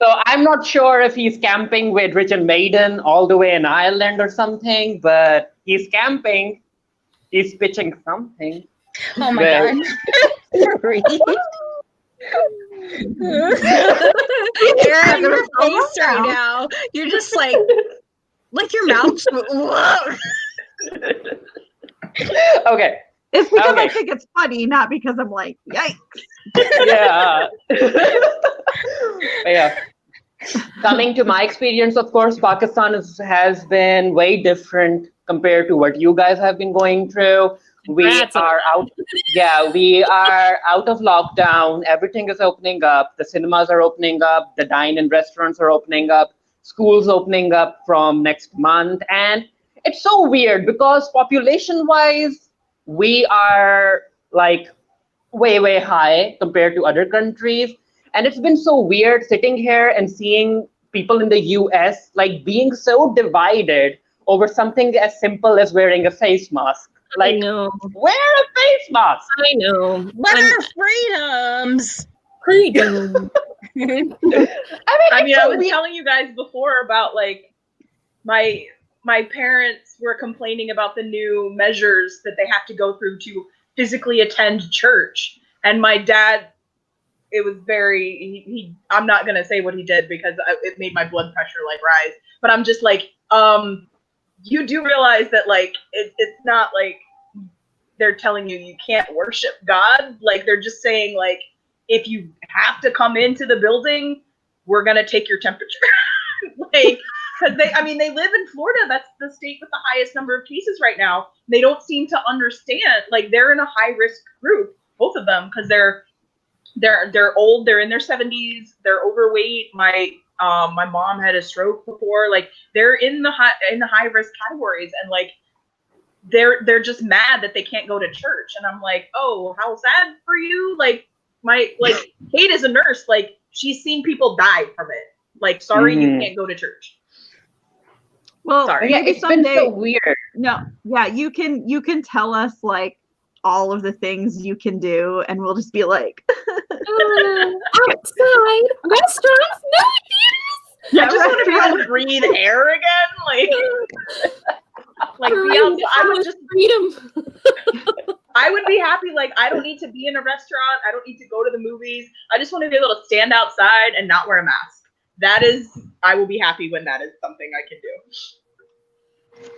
So I'm not sure if he's camping with Richard Maiden all the way in Ireland or something, but he's camping. He's pitching something. Oh my Well- god. Reed. Erin, your face right now. You're just like your mouth's. Okay. It's because I Okay. think it's funny, not because I'm like, yikes. Yeah. Yeah. Coming to my experience, of course, Pakistan has been way different compared to what you guys have been going through. We Congrats on are out. Yeah, we are out of lockdown. Everything is opening up. The cinemas are opening up. The dine-in restaurants are opening up. Schools opening up from next month. And it's so weird because population-wise, we are like way high compared to other countries. And it's been so weird sitting here and seeing people in the US like being so divided over something as simple as wearing a face mask. I Like, know. wear a face mask. I know. What I'm are freedoms? freedom. I mean, I was weird. telling you guys before about like my parents were complaining about the new measures that they have to go through to physically attend church, and my dad, it was very he I'm not gonna say what he did because it made my blood pressure like rise, but I'm just like, you do realize that like it's not like they're telling you can't worship God. Like they're just saying like, if you have to come into the building, we're gonna take your temperature. Like, because they live in Florida. That's the state with the highest number of cases right now. They don't seem to understand. Like they're in a high risk group, both of them, because they're old. They're in their 70s. They're overweight. My mom had a stroke before. Like they're in the high risk categories, and like they're just mad that they can't go to church. And I'm like, oh, how sad for you. Like Kate is a nurse. Like she's seen people die from it. Like, sorry, you can't go to church. Well, sorry. Yeah, maybe it's been someday. so weird. No, yeah, you can tell us like all of the things you can do, and we'll just be like, outside restaurants, movie theaters. I just want to be able to breathe air again. Like Freedom. I would be happy. Like, I don't need to be in a restaurant. I don't need to go to the movies. I just want to be able to stand outside and not wear a mask. I will be happy when that is something I can do.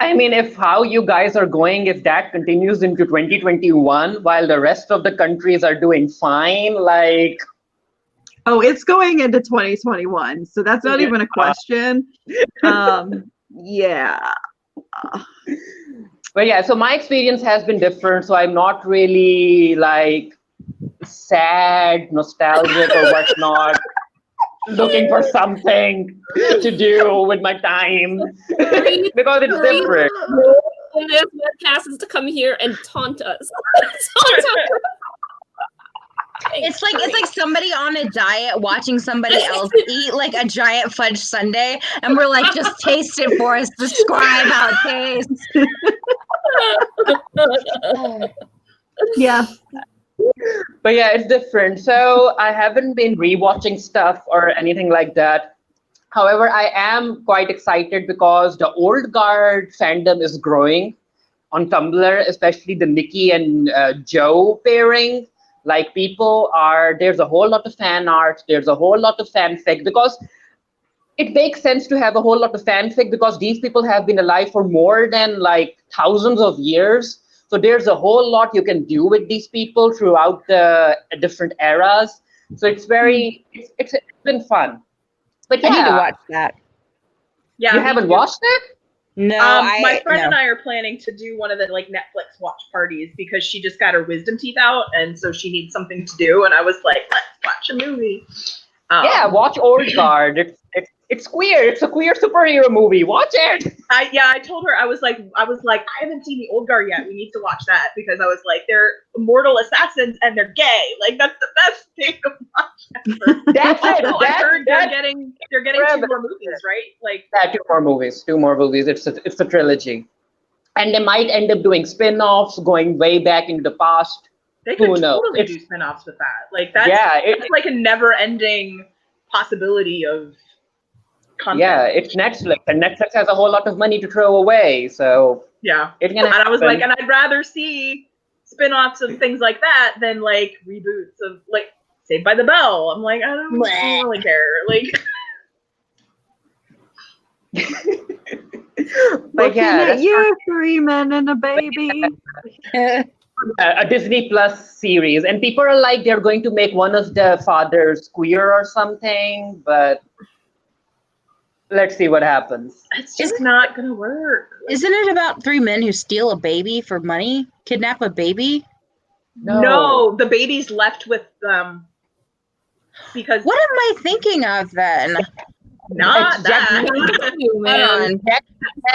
I mean, if how you guys are going, if that continues into 2021, while the rest of the countries are doing fine, like, oh, it's going into 2021, so that's not even a question. Yeah. but yeah, so my experience has been different. So I'm not really like sad, nostalgic, or whatnot. Looking for something to do with my time because it's different. When this webcast is to come here and taunt us. It's like somebody on a diet watching somebody else eat like a giant fudge sundae, and we're like, just taste it for us. Describe how it tastes. Yeah. But yeah, it's different. So I haven't been rewatching stuff or anything like that. However, I am quite excited because the old guard fandom is growing on Tumblr, especially the Nikki and Joe pairing. Like there's a whole lot of fan art, there's a whole lot of fanfic, because it makes sense to have a whole lot of fanfic because these people have been alive for more than like thousands of years. So there's a whole lot you can do with these people throughout the different eras. So it's been fun. But yeah, I need to watch that. Yeah, you haven't watched it? No, my friend and I are planning to do one of the like Netflix watch parties because she just got her wisdom teeth out, and so she needs something to do. And I was like, let's watch a movie. Yeah, watch Old Guard. It's queer. It's a queer superhero movie. Watch it. I told her I was like I haven't seen the Old Guard yet. We need to watch that because I was like, they're immortal assassins and they're gay. Like that's the best thing to watch ever. That's it. Also, I heard they're getting 2 more movies, right? Like yeah, 2 more movies. It's a trilogy, and they might end up doing spin-offs, going way back into the past. they could Who knows? totally do spin-offs with that. Like that's It's like a never-ending possibility of content. Yeah, it's Netflix, and Netflix has a whole lot of money to throw away, so Yeah. it's gonna And I was happen. like, and I'd rather see spin-offs of things like that than like reboots of like Saved by the Bell. I'm like, I don't really care. Like But Looking yeah, at that's you, 3 men and a baby. a Disney Plus series, and people are like they're going to make one of the fathers queer or something, but let's see what happens. it's just not gonna work. Isn't it about 3 men who steal a baby for money? Kidnap a baby? No, the baby's left with them because What am I thinking of then? not It's that. Hold on.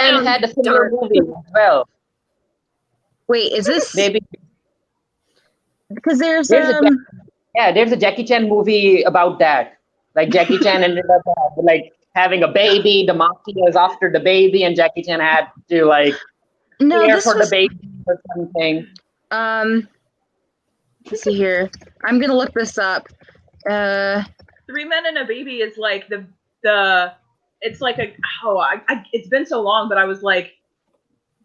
And had a similar dark. movie as well. Wait, is this Maybe because there's there's a Jackie Chan movie about that. Like Jackie Chan ended up like having a baby. The mafia is after the baby, and Jackie Chan had to like no care this for was the baby or something. let's see here. I'm gonna look this up. 3 Men and a Baby is like the it's like it's been so long, but I was like,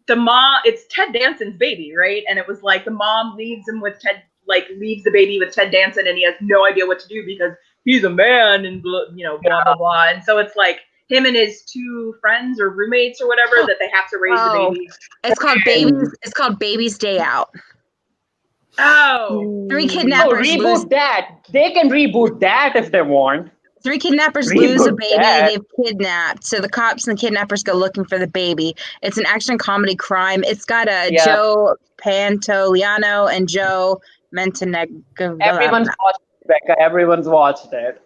the mom, it's Ted Danson's baby, right? And it was like the mom leaves him with Ted, like leaves the baby with Ted Danson, and he has no idea what to do because he's a man and blah blah blah. And so it's like him and his 2 friends or roommates or whatever that they have to raise the baby. It's called Baby's Day Out. Oh, 3 kidnappers reboot that. They can reboot that if they want. 3 kidnappers lose a baby they've kidnapped. So the cops and the kidnappers go looking for the baby. It's an action comedy crime. It's got Joe Pantoliano and Joe Montenegro. Everyone's watched it, Becca. Everyone's watched it.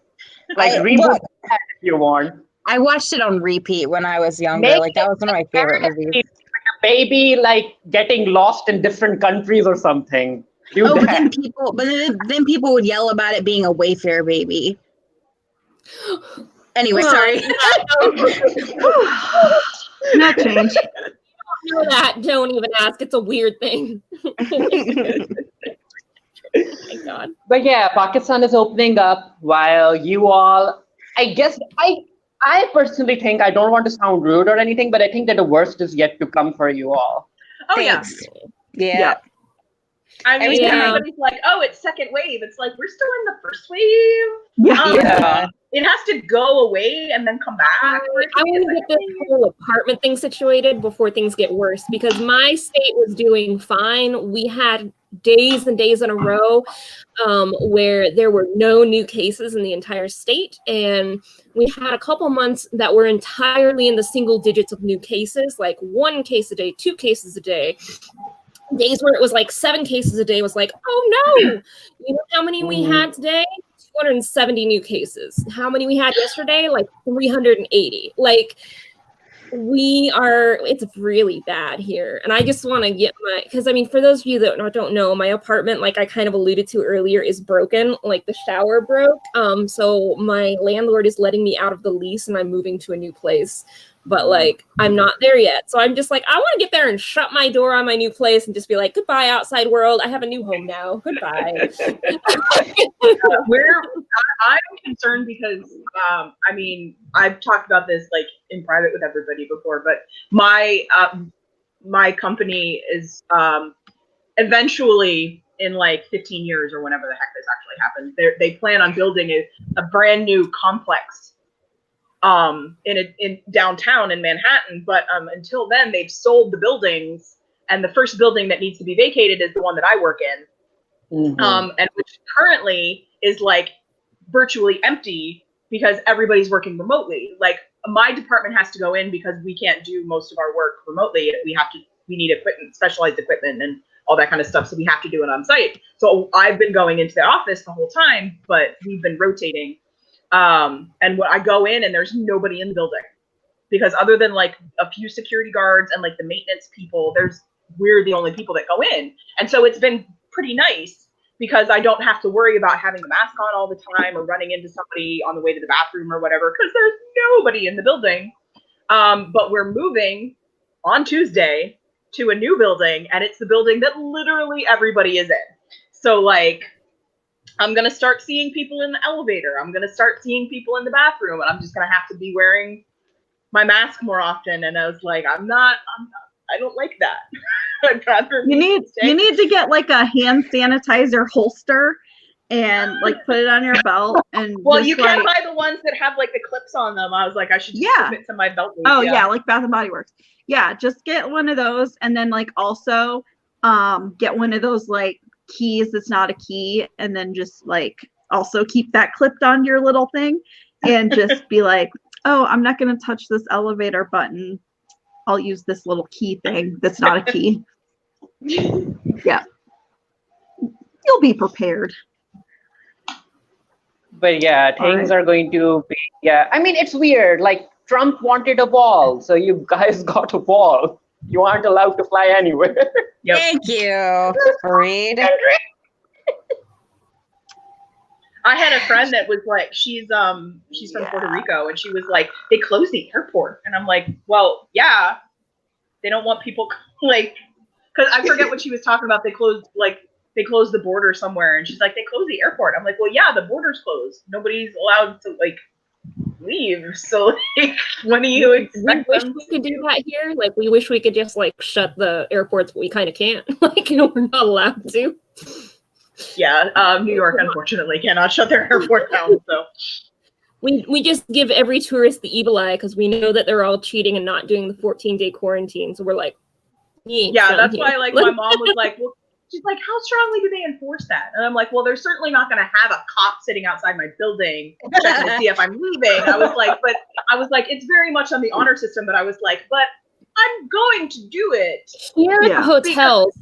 Like, reboot that if you want. I watched it on repeat when I was younger. Like, that was one of my favorite movies. Like a baby, like, getting lost in different countries or something. But then people would yell about it being a Wayfair baby. Anyway, sorry. Not change. know that. Don't even ask. It's a weird thing. Oh my God. But yeah, Pakistan is opening up while you all, I guess, I personally think, I don't want to sound rude or anything, but I think that the worst is yet to come for you all. Oh, Thanks. yeah. I mean, everybody's like, oh, it's second wave. It's like, we're still in the first wave. Yeah. It has to go away and then come back. I want to get this whole apartment thing situated before things get worse, because my state was doing fine. We had days and days in a row where there were no new cases in the entire state. And we had a couple months that were entirely in the single digits of new cases, like 1 case a day, 2 cases a day. Days where it was like 7 cases a day was like, oh no, you know how many we had today? 270 new cases. How many we had yesterday? Like 380. Like it's really bad here. And I just want to get because I mean, for those of you that don't know, my apartment, like I kind of alluded to earlier, is broken. Like the shower broke. So my landlord is letting me out of the lease and I'm moving to a new place. But like, I'm not there yet. So I'm just like, I want to get there and shut my door on my new place and just be like, goodbye, outside world. I have a new home now. Goodbye. I'm concerned because, I mean, I've talked about this like in private with everybody before, but my company is eventually in like 15 years or whenever the heck this actually happens, they plan on building a brand new complex in downtown in Manhattan, but until then they've sold the buildings, and the first building that needs to be vacated is the one that I work in, and which currently is like virtually empty because everybody's working remotely. Like my department has to go in because we can't do most of our work remotely. We need equipment, specialized equipment and all that kind of stuff, so we have to do it on site. So I've been going into the office the whole time, but we've been rotating. And when I go in and there's nobody in the building, because other than like a few security guards and like the maintenance people, we're the only people that go in. And so it's been pretty nice because I don't have to worry about having the mask on all the time or running into somebody on the way to the bathroom or whatever, because there's nobody in the building. But we're moving on Tuesday to a new building, and it's the building that literally everybody is in. So like, I'm going to start seeing people in the elevator. I'm going to start seeing people in the bathroom, and I'm just going to have to be wearing my mask more often. And I was like, I don't like that. I'd rather you need to get like a hand sanitizer holster and like put it on your belt. And well, you can buy the ones that have like the clips on them. I was like, I should just put it to my belt. Oh yeah, like Bath and Body Works. Yeah, just get one of those, and then like also get one of those like keys that's not a key, and then just like also keep that clipped on your little thing, and just be like, oh, I'm not going to touch this elevator button. I'll use this little key thing that's not a key. Yeah. You'll be prepared. But yeah, things are going to be, I mean, it's weird. Like Trump wanted a wall, so you guys got a wall. You aren't allowed to fly anywhere. Yep. Thank you, Reed. I had a friend that was like, she's from Puerto Rico, and she was like, they closed the airport, and I'm like, well, yeah, they don't want people like, because I forget what she was talking about. They they closed the border somewhere. And she's like, they closed the airport. I'm like, well, yeah, the border's closed. Nobody's allowed to like leave. So like, when do you expect we wish them we could do that here. Like, we wish we could just like shut the airports, but we kind of can't. Like, we're not allowed to. Yeah, New York unfortunately cannot shut their airport down. So we just give every tourist the evil eye because we know that they're all cheating and not doing the 14-day quarantine. So we're like, yeah, that's why like my mom was like, well, she's like, how strongly do they enforce that? And I'm like, well, they're certainly not going to have a cop sitting outside my building checking to see if I'm leaving. I was like, it's very much on the honor system. But I was like, but I'm going to do it. Here at the hotels,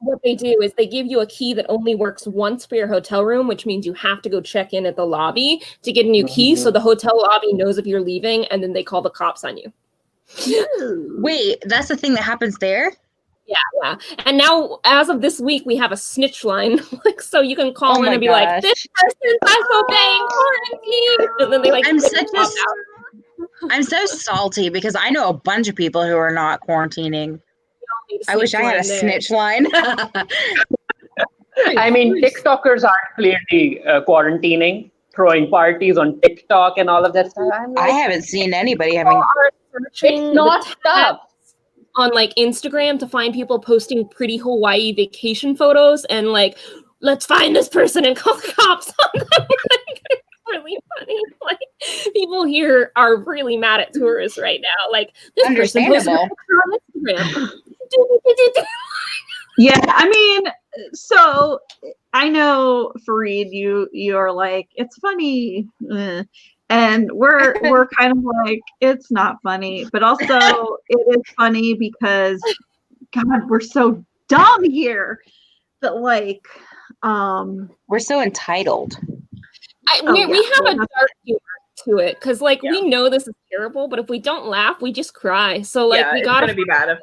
what they do is they give you a key that only works once for your hotel room, which means you have to go check in at the lobby to get a new key. So the hotel lobby knows if you're leaving, and then they call the cops on you. Wait, that's the thing that happens there? Yeah. And now, as of this week, we have a snitch line. Like, so you can call in and be like, this person's disobeying quarantine. And then they like, I'm so salty because I know a bunch of people who are not quarantining. I wish I had a snitch line. I mean, TikTokers aren't clearly quarantining, throwing parties on TikTok and all of that stuff. I haven't seen anybody having. It's not stuff on like Instagram to find people posting pretty Hawaii vacation photos and like, let's find this person and call the cops on them. Like, it's really funny. Like, people here are really mad at tourists right now. Like, this person posted a picture on Instagram. Yeah, I mean, so I know Fareed, you're like, it's funny, and we're kind of like, it's not funny, but also it is funny because God, we're so dumb here. But like, we're so entitled. We have a dark humor to it because like we know this is terrible, but if we don't laugh, we just cry. So like we gotta be bad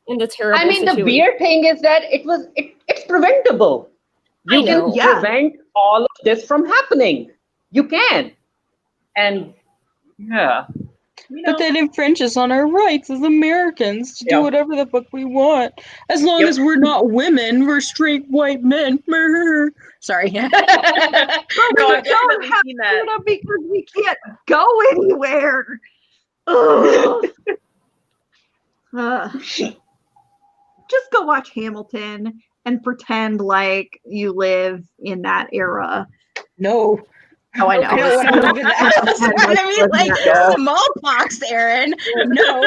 in the terrible. I mean, the weird thing is that it's preventable. You can prevent all of this from happening. You can, and But that infringes on our rights as Americans to do whatever the fuck we want. As long as we're not women, we're straight white men. Sorry. No, we don't have freedom because we can't go anywhere. Just go watch Hamilton and pretend like you live in that era. No. Oh, I know. I mean, like smallpox, Aaron. No.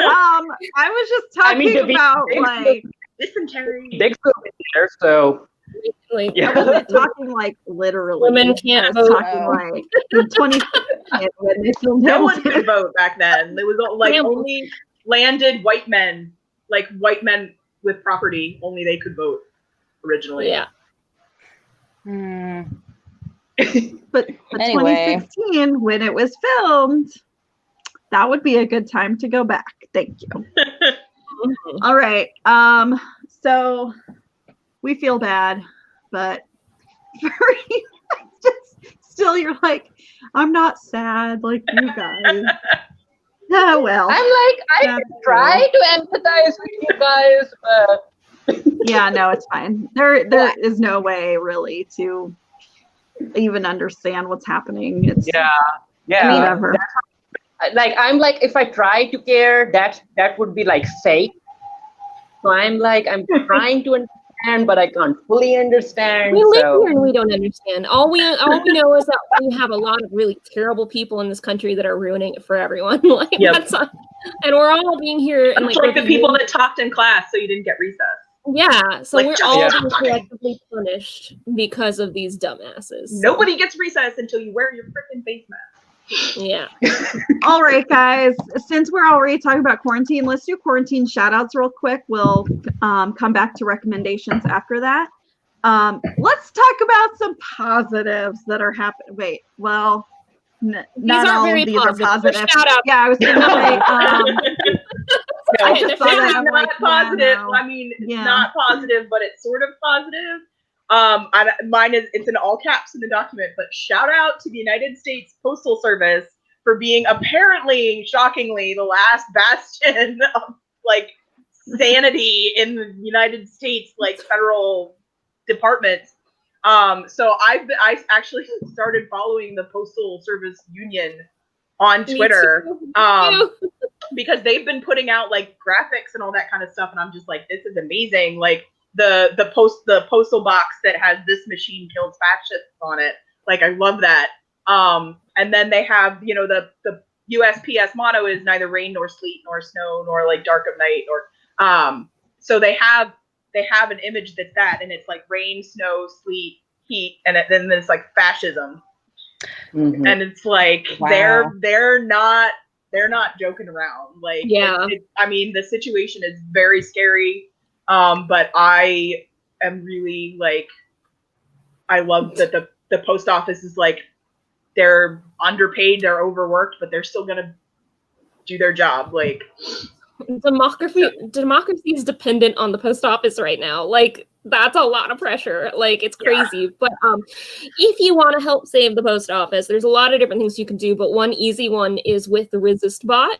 I was just talking about like dysentery. Big there, so. Like, I wasn't talking like literally. Women can't vote. Talking like in 2010 when they filmed no one Hamilton. could vote back then. There was like only landed white men, like white men with property. Only they could vote originally. Yeah. But anyway. 2016, when it was filmed, that would be a good time to go back. Thank you. All right. So we feel bad, but still you're like, I'm not sad like you guys. Yeah, well. I'm like, I can try to empathize with you guys, but yeah, no, it's fine. There is no way really to even understand what's happening. It's whatever. Like I'm like, if I try to care, that would be like fake. So I'm like, I'm trying to understand, but I can't fully understand. We live here and we don't understand. All we know is that we have a lot of really terrible people in this country that are ruining it for everyone. Like that's and we're all being here and like the people that talked in class so you didn't get recess. Yeah, so like, we're all being collectively punished because of these dumbasses. Nobody gets recess until you wear your freaking face mask. Yeah. All right, guys. Since we're already talking about quarantine, let's do quarantine shout-outs real quick. We'll come back to recommendations after that. Let's talk about some positives that are happening. Wait, well, not all of these are positive. Shout-out. Yeah, I was going to say... I just thought not like, positive. Yeah, no. I mean, it's not positive, but it's sort of positive. Mine is, it's in all caps in the document, but shout out to the United States Postal Service for being apparently, shockingly, the last bastion of like sanity in the United States, like federal departments. So I actually started following the Postal Service Union on Twitter. Because they've been putting out like graphics and all that kind of stuff, and I'm just like, this is amazing. Like the postal box that has "This machine kills fascists" on it. Like, I love that. And then they have, you know, the USPS motto is neither rain nor sleet nor snow nor like dark of night, or so they have an image that's that, and it's like rain, snow, sleet, heat, and then it's like fascism. Mhm. And it's like, Wow. they're not joking around. Like, Yeah. I mean, the situation is very scary. But I am really like, I love that the post office is like, they're underpaid, they're overworked, but they're still gonna do their job. Like, democracy is dependent on the post office right now. Like, that's a lot of pressure. Like, it's crazy. Yeah. But if you want to help save the post office, there's a lot of different things you can do. But one easy one is with the Resist bot,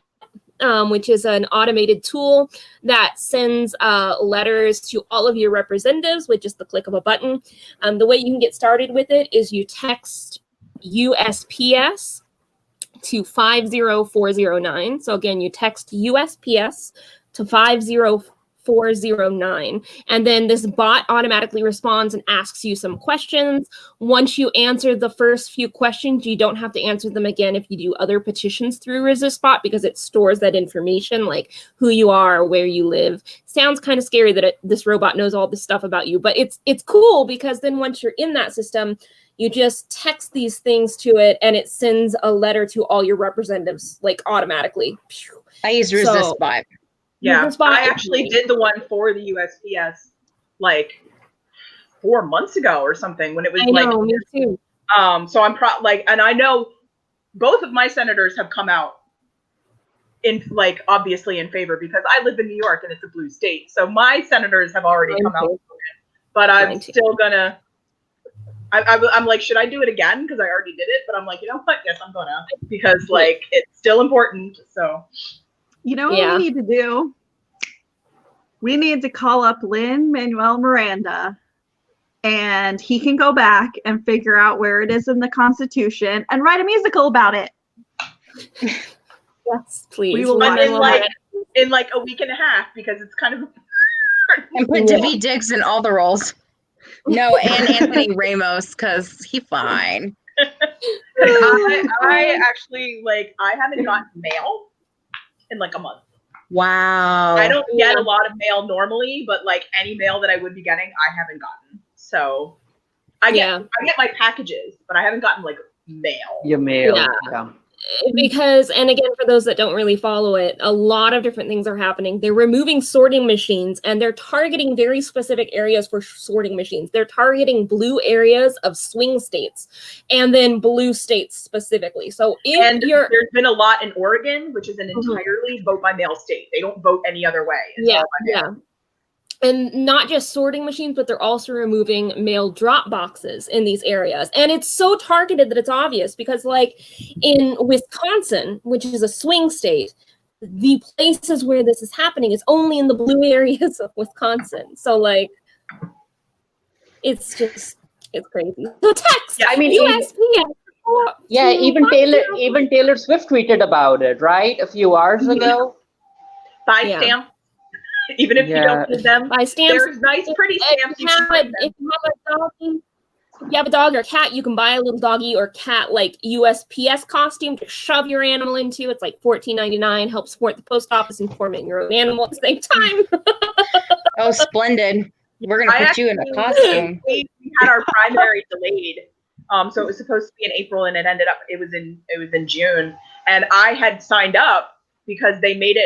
which is an automated tool that sends letters to all of your representatives with just the click of a button. The way you can get started with it is you text USPS to 50409. So again, you text USPS to 50409, and then this bot automatically responds and asks you some questions. Once you answer the first few questions, you don't have to answer them again if you do other petitions through ResistBot, because it stores that information, like who you are, where you live. Sounds kind of scary that this robot knows all this stuff about you, but it's cool, because then once you're in that system, you just text these things to it, and it sends a letter to all your representatives, like, automatically. I use ResistBot. Yeah, ResistBot I actually did the one for the USPS like 4 months ago or something, when it was me too. So I'm and I know both of my senators have come out in, like, obviously in favor, because I live in New York and it's a blue state. So my senators have already come out, but I'm still gonna. I'm like, should I do it again? Because I already did it, but I'm like, you know what? Yes, I'm gonna, because like, it's still important. So, you know what we need to do? We need to call up Lin-Manuel Miranda, and he can go back and figure out where it is in the Constitution and write a musical about it. Yes, please. We will in like a week and a half, because it's kind of. And put David Diggs in all the roles. No, and Anthony Ramos, because he's fine. I actually, like, I haven't gotten mail in like a month. Wow. I don't get a lot of mail normally, but like any mail that I would be getting, I haven't gotten. So I get my packages, but I haven't gotten like mail. Your mail. Yeah. Because, and again, for those that don't really follow it, a lot of different things are happening. They're removing sorting machines, and they're targeting very specific areas for sorting machines. They're targeting blue areas of swing states, and then blue states specifically. So there's been a lot in Oregon, which is an entirely vote by mail state. They don't vote any other way. It's all by mail. And not just sorting machines, but they're also removing mail drop boxes in these areas. And it's so targeted that it's obvious, because like in Wisconsin, which is a swing state, the places where this is happening is only in the blue areas of Wisconsin. So like, it's crazy. So text, I mean, USPS. Even Taylor Swift tweeted about it, right? A few hours ago. Buy stamps. Even if you don't need them, buy stamps. There's nice, pretty stamps. If you have a dog or a cat, you can buy a little doggy or cat like USPS costume to shove your animal into. It's like $14.99. Help support the post office and format your own animal at the same time. Oh, splendid! We're gonna put you in a costume. We had our primary delayed, so it was supposed to be in April, and it ended up it was in June, and I had signed up, because they made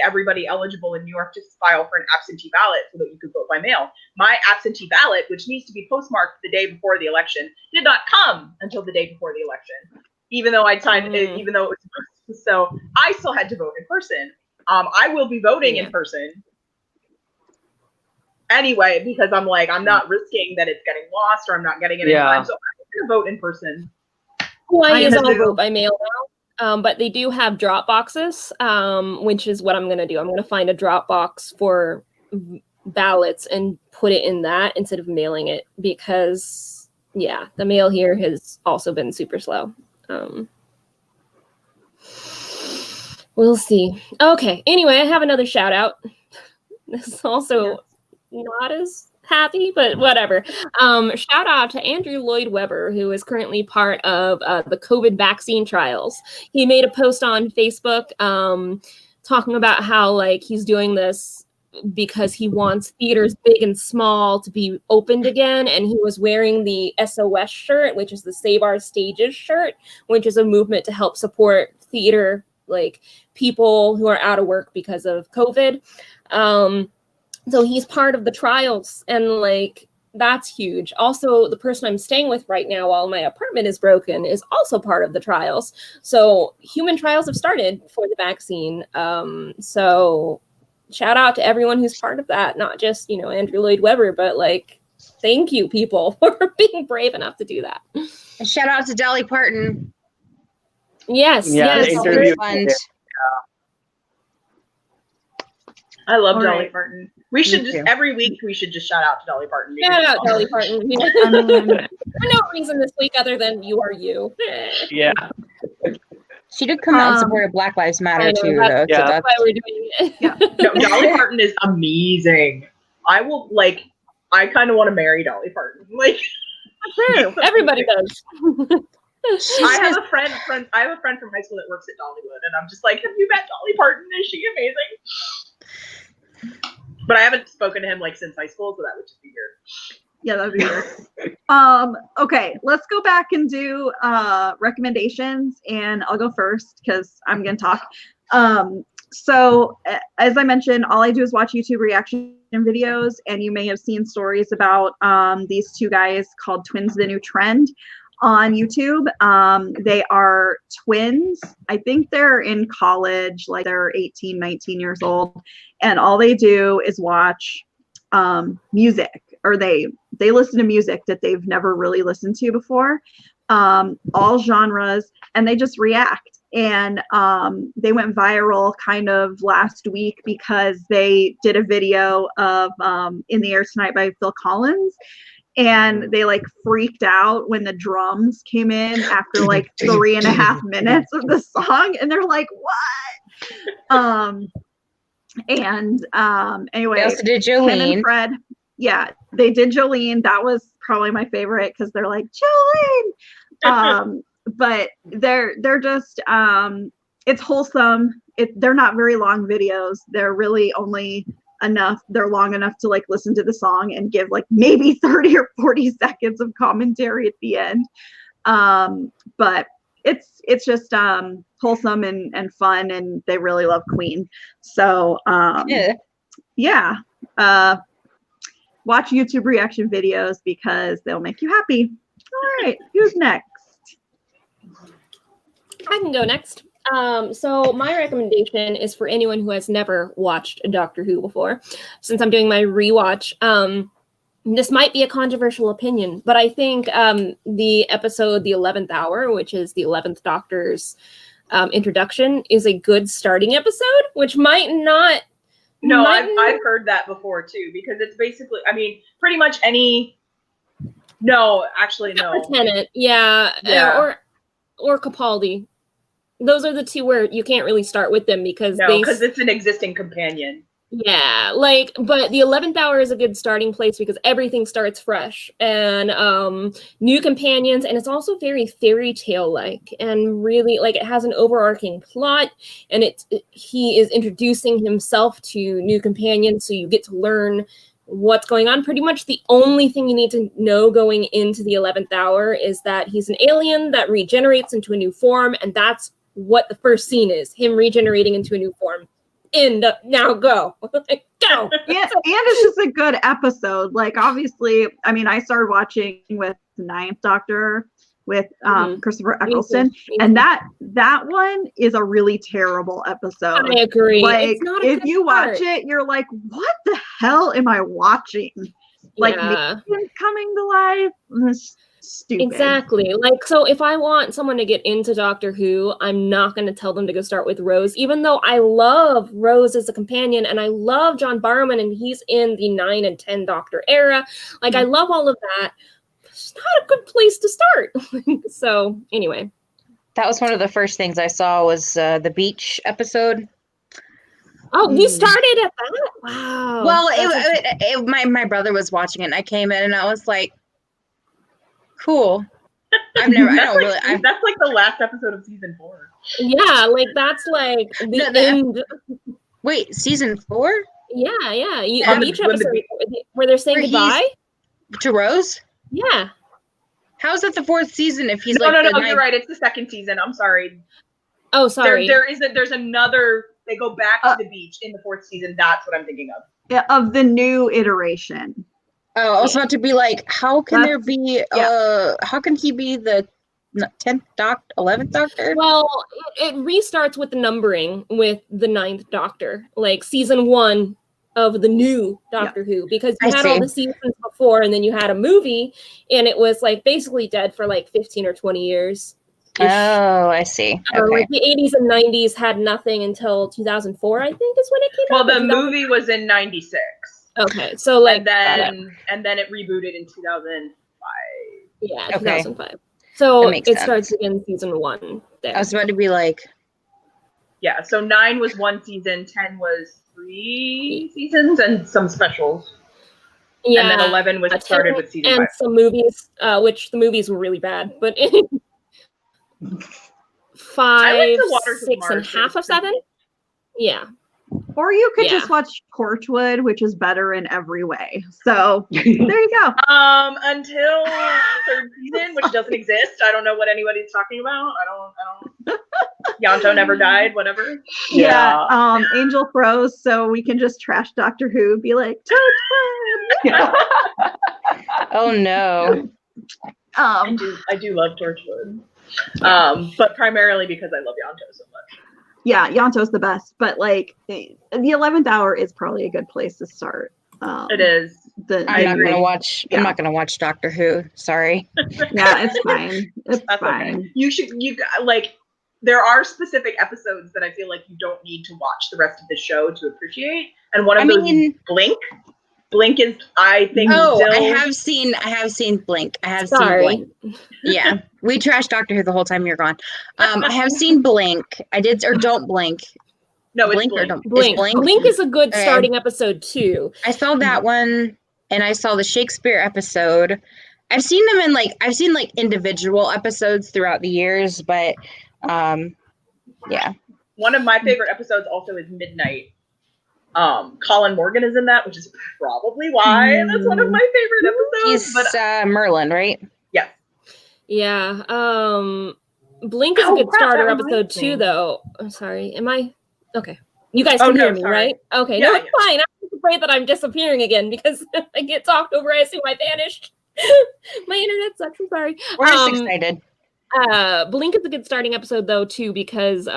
everybody eligible in New York to file for an absentee ballot so that you could vote by mail. My absentee ballot, which needs to be postmarked the day before the election, did not come until the day before the election, even though I'd signed it, even though it was so I still had to vote in person. I will be voting in person anyway, because I'm like, I'm not risking that it's getting lost or I'm not getting it in time, so I'm going to vote in person. Hawaii is all vote by mail now. But they do have drop boxes, which is what I'm going to do. I'm going to find a drop box for ballots and put it in that instead of mailing it, because yeah, the mail here has also been super slow. We'll see. Okay, anyway, I have another shout out. This is also not as happy, but whatever. Shout out to Andrew Lloyd Webber, who is currently part of the COVID vaccine trials. He made a post on Facebook talking about how like he's doing this because he wants theaters big and small to be opened again, and he was wearing the SOS shirt, which is the Save Our Stages shirt, which is a movement to help support theater like people who are out of work because of COVID. So he's part of the trials, and like that's huge. Also, the person I'm staying with right now while my apartment is broken is also part of the trials. So human trials have started for the vaccine. So shout out to everyone who's part of that, not just, you know, Andrew Lloyd Webber, but like, thank you people for being brave enough to do that. And shout out to Dolly Parton. Yes, Yeah, yes. the interview. Fund. I love All Dolly right. Parton. We should Me just too. every week we should just shout out to Dolly Parton. Shout out Dolly Parton. I mean, For no reason this week other than you are you. Yeah. She did come out and Um, support Black Lives Matter I know, too, that's- though. Yeah. So That's why we're doing it. No, Dolly Parton is amazing. I will like. I kind of want to marry Dolly Parton. Like, Sure, everybody does. I have a friend. I have a friend from high school that works at Dollywood, and I'm just like, have you met Dolly Parton? Is she amazing? But I haven't spoken to him like since high school, so that would just be weird. Yeah, that'd be weird. Okay, let's go back and do recommendations, and I'll go first because I'm gonna talk. So as I mentioned, all I do is watch YouTube reaction videos, and you may have seen stories about these two guys called Twins the New Trend on YouTube. They are twins. I think they're in college, like they're 18, 19 years old, and all they do is watch music, or they listen to music that they've never really listened to before, all genres, and they just react. And they went viral kind of last week because they did a video of In the Air Tonight by Phil Collins, and they like freaked out when the drums came in after like 3.5 minutes of the song, and they're like, what? Anyway, They also did Ken and Jolene. Fred, yeah, they did Jolene. That was probably my favorite because they're like, Jolene. But they're just it's wholesome. They're not very long videos. They're really only enough. They're long enough to like listen to the song and give like maybe 30 or 40 seconds of commentary at the end. But it's just wholesome and fun, and they really love Queen. So yeah. Watch YouTube reaction videos because they'll make you happy. All right, who's next? I can go next. So my recommendation is for anyone who has never watched Doctor Who before. Since I'm doing my rewatch, this might be a controversial opinion, but I think the episode The 11th Hour, which is the 11th Doctor's introduction, is a good starting episode, which might not... No, I've heard that before too, because it's basically, I mean, pretty much any. No, actually, no. Tennant, yeah. Or Capaldi. Those are the two where you can't really start with them because it's an existing companion. Yeah, like, but the 11th Hour is a good starting place because everything starts fresh and new companions, and it's also very fairy tale like, and really like it has an overarching plot, and he is introducing himself to new companions, so you get to learn what's going on. Pretty much the only thing you need to know going into the 11th Hour is that he's an alien that regenerates into a new form, and that's what the first scene is, him regenerating into a new form. Now go. Go. Yeah, and it's just a good episode. Like, obviously, I mean, I started watching with the 9th Doctor with Christopher Eccleston, and that one is a really terrible episode. I agree. Like, it's not a if good you start. watch it, you're like, what the hell am I watching? like Yeah. minions coming to life. That's stupid. Exactly. Like, so if I want someone to get into Doctor Who, I'm not going to tell them to go start with Rose, even though I love Rose as a companion and I love John Barrowman and he's in the 9 and 10 Doctor era. Like, I love all of that. It's not a good place to start. So, anyway. That was one of the first things I saw was the beach episode. Oh, you started at that? Wow. Well, my brother was watching it and I came in and I was like, cool. That's like the last episode of season 4. Yeah, like that's like the end. Wait, season 4? Yeah. The beach episode where they're saying goodbye to Rose. Yeah. How is that the 4th season if he's no, you're right. It's the 2nd season. I'm sorry. Oh, sorry. There's another. They go back to the beach in the 4th season. That's what I'm thinking of. Yeah, of the new iteration. Oh, I was about to be like, how can there be? How can he be the 10th Doctor, 11th Doctor? Well, it restarts with the numbering with the 9th Doctor, like season 1 of the new Doctor Who, because you had all the seasons before, and then you had a movie, and it was like basically dead for like 15 or 20 years. Oh, I see. Okay. Like the 80s and 90s had nothing until 2004, I think, is when it came out. Well, the movie was in 96. Okay, so like and then it rebooted in 2005. Yeah, 2005. So it sense. starts again season 1 there. I was about to be like, yeah. So 9 was 1 season, 10 was 3 seasons, and some specials. Yeah, and then 11 was started with season 5. And some movies, which the movies were really bad, but 5, 6 and a half of 7. Yeah. Or you could just watch Torchwood, which is better in every way. So there you go. Until the 3rd season, which doesn't exist. I don't know what anybody's talking about. I don't. Yanto never died. Whatever. Yeah. Angel froze, so we can just trash Doctor Who. Be like Torchwood. Oh no. I do love Torchwood. But primarily because I love Yanto so much. Yeah, Yanto's the best, but like the 11th hour is probably a good place to start. It is. I'm not gonna watch. I'm not gonna watch Doctor Who. Sorry. Yeah, it's fine. It's fine. Okay. You like. There are specific episodes that I feel like you don't need to watch the rest of the show to appreciate, and one of those is Blink. Blink is, I think. I have seen Blink. I have seen Blink. Yeah, we trashed Doctor Who the whole time you're gone. I have seen Blink. I did, or Don't Blink. No, it's Blink. Blink. Or don't, Blink. Blink. Blink is a good starting episode too. I saw that one, and I saw the Shakespeare episode. I've seen them in I've seen individual episodes throughout the years, but yeah. One of my favorite episodes also is Midnight. Colin Morgan is in that, which is probably why that's one of my favorite episodes. He's Merlin, right? Yeah. Yeah. Blink is a good starter episode too, though. I'm sorry. Am I okay? You guys can hear me, right? Okay. Yeah, no, it's fine. I'm just afraid that I'm disappearing again because I get talked over. I assume I vanished. My internet sucks. I'm sorry. We're just excited. Blink is a good starting episode though too because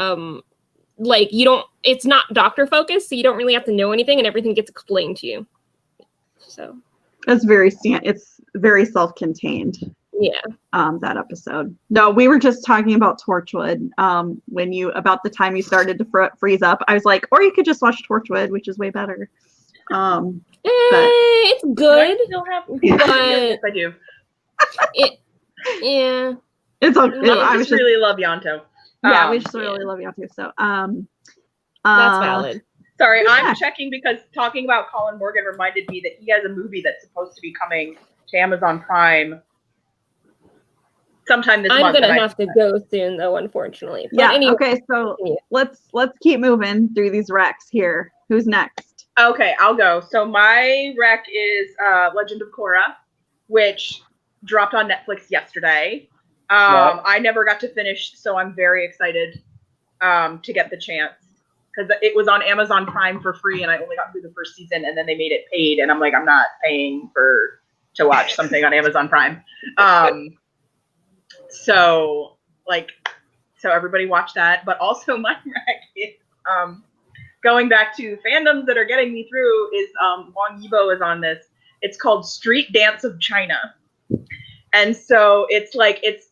it's not doctor focused, so you don't really have to know anything and everything gets explained to you. So it's very self-contained. Yeah. That episode. No, we were just talking about Torchwood. About the time you started to freeze up, I was like, or you could just watch Torchwood, which is way better. It's good. Yes, I do. Yeah. It's okay. I just really love Yanto. Yeah, we just really love Yanto. So that's valid. Sorry, I'm checking because talking about Colin Morgan reminded me that he has a movie that's supposed to be coming to Amazon Prime sometime this month. I'm gonna have to go soon, though, unfortunately. But anyway. Okay. So let's keep moving through these recs here. Who's next? Okay, I'll go. So my rec is Legend of Korra, which dropped on Netflix yesterday. I never got to finish, so I'm very excited to get the chance because it was on Amazon Prime for free, and I only got through the first season, and then they made it paid, and I'm like, I'm not paying to watch something on Amazon Prime. So everybody watch that. But also my rec is going back to fandoms that are getting me through is Wong Yibo is on this. It's called Street Dance of China. And so it's like, it's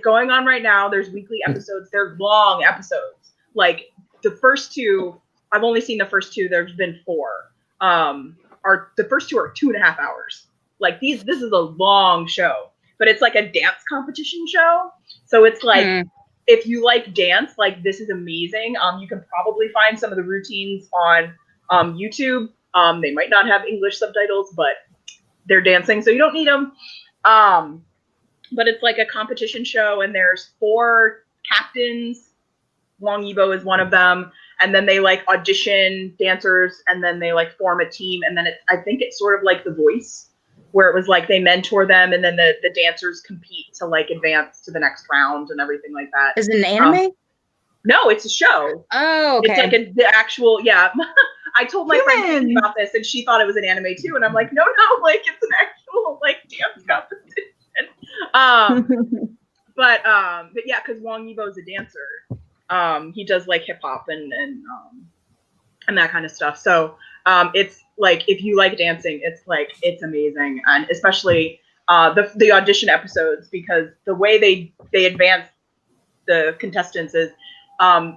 going on right now. There's weekly episodes. They're long episodes. Like the first two, I've only seen the first two. There's been 4. The first 2 are 2.5 hours. Like this is a long show, but it's like a dance competition show. So it's like, if you like dance, like this is amazing. You can probably find some of the routines on YouTube. They might not have English subtitles, but they're dancing, so you don't need them. But it's like a competition show, and there's 4 captains. Wang Yibo is one of them, and then they like audition dancers, and then they like form a team, and then I think it's sort of like The Voice, where it was like they mentor them, and then the dancers compete to like advance to the next round and everything like that. Is it an anime? No, it's a show. Oh, okay. It's like the actual, yeah. I told my friend about this, and she thought it was an anime too, and I'm like, no, like it's an actual like dance competition. But yeah, because Wang Yibo is a dancer. He does like hip hop and that kind of stuff. So it's like, if you like dancing, it's amazing, and especially the audition episodes, because the way they advance the contestants is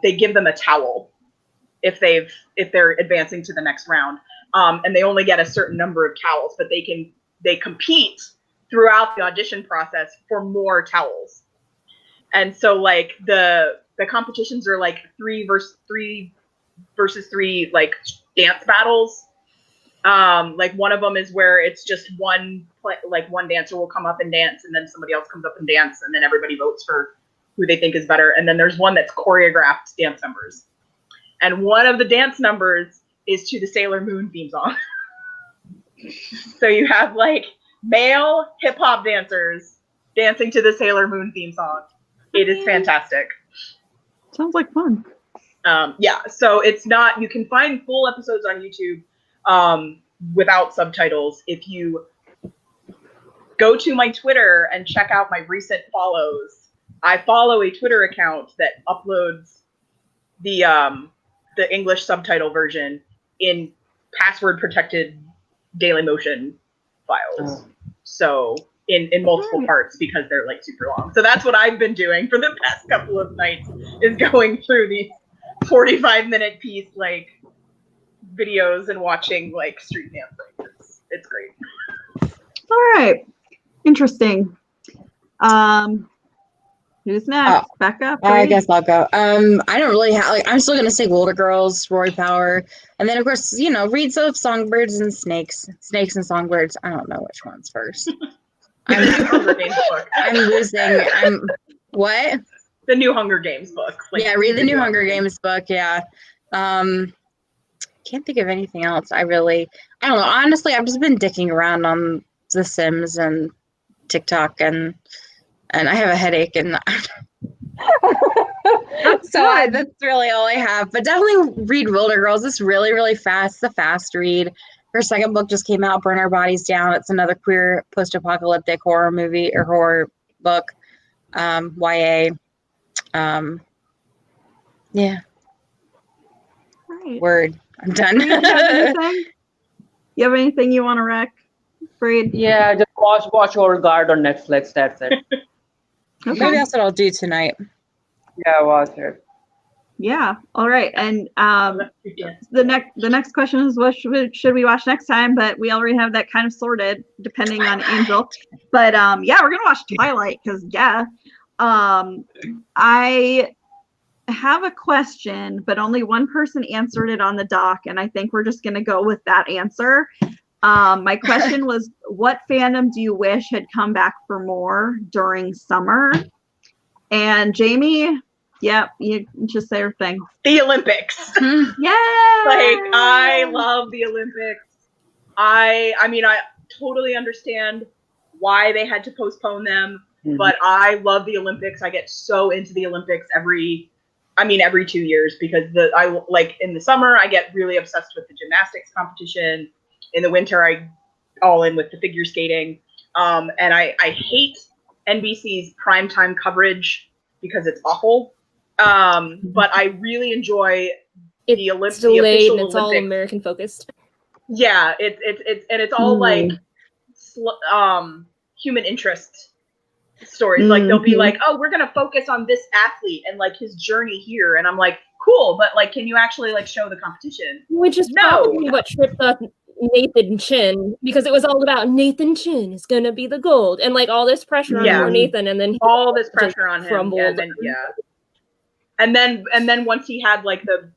they give them a towel if they're advancing to the next round, and they only get a certain number of towels, but they compete throughout the audition process for more towels. And so like the competitions are like 3 versus 3 like dance battles. Like one of them is where it's just one dancer will come up and dance, and then somebody else comes up and dance, and then everybody votes for who they think is better. And then there's one that's choreographed dance numbers. And one of the dance numbers is to the Sailor Moon theme song. So you have like male hip hop dancers dancing to the Sailor Moon theme song. It is fantastic. Sounds like fun. Yeah, so it's not, you can find full episodes on YouTube without subtitles. If you go to my Twitter and check out my recent follows, I follow a Twitter account that uploads the English subtitle version in password protected Dailymotion files. So in multiple parts, because they're like super long. So that's what I've been doing for the past couple of nights, is going through these 45-minute piece like videos and watching like street dancing. It's great. All right. Interesting. Who's next? Becca? I guess I'll go. I don't really have, like, I'm still gonna say Golden Girls, Rory Power, and then of course, reads of Songbirds and Snakes and Songbirds. I don't know which one's first. The new Hunger Games book. I'm losing. What? The new Hunger Games book. Like, yeah, read the new Hunger Games book. Yeah. Can't think of anything else. I don't know. Honestly, I've just been dicking around on The Sims and TikTok, and I have a headache, and so that's really all I have. But definitely read Wilder Girls. It's really, really fast. It's a fast read. Her second book just came out, Burn Our Bodies Down. It's another queer post-apocalyptic horror movie or horror book. YA. Yeah. Right. Word. I'm done. You have anything you want to rec, Breed? Yeah, just watch Old Guard on Netflix. That's it. Okay. Maybe that's what I'll do tonight. Yeah, watch it. Yeah. All right. And the next question is, what should we watch next time? But we already have that kind of sorted, depending on Angel. But yeah, we're gonna watch Twilight, because yeah. I have a question, but only one person answered it on the doc, and I think we're just gonna go with that answer. My question was, what fandom do you wish had come back for more during summer? And Jamie, yep, you just say your thing. The Olympics. Yeah. Like, I love the Olympics. I mean, I totally understand why they had to postpone them, but I love the Olympics. I get so into the Olympics every 2 years, because I like in the summer I get really obsessed with the gymnastics competition. In the winter, I all in with the figure skating. And I hate NBC's primetime coverage because it's awful. But I really enjoy the Olympics. Delayed, and it's all American focused. Yeah, it's all like human interest stories. Like they'll be like, oh, we're gonna focus on this athlete and like his journey here, and I'm like, cool, but like, can you actually like show the competition? Which is probably what tripped up Nathan Chin, because it was all about Nathan Chin is gonna be the gold, and like all this pressure on poor Nathan, and then all this pressure on him, crumbled. And then once he had like the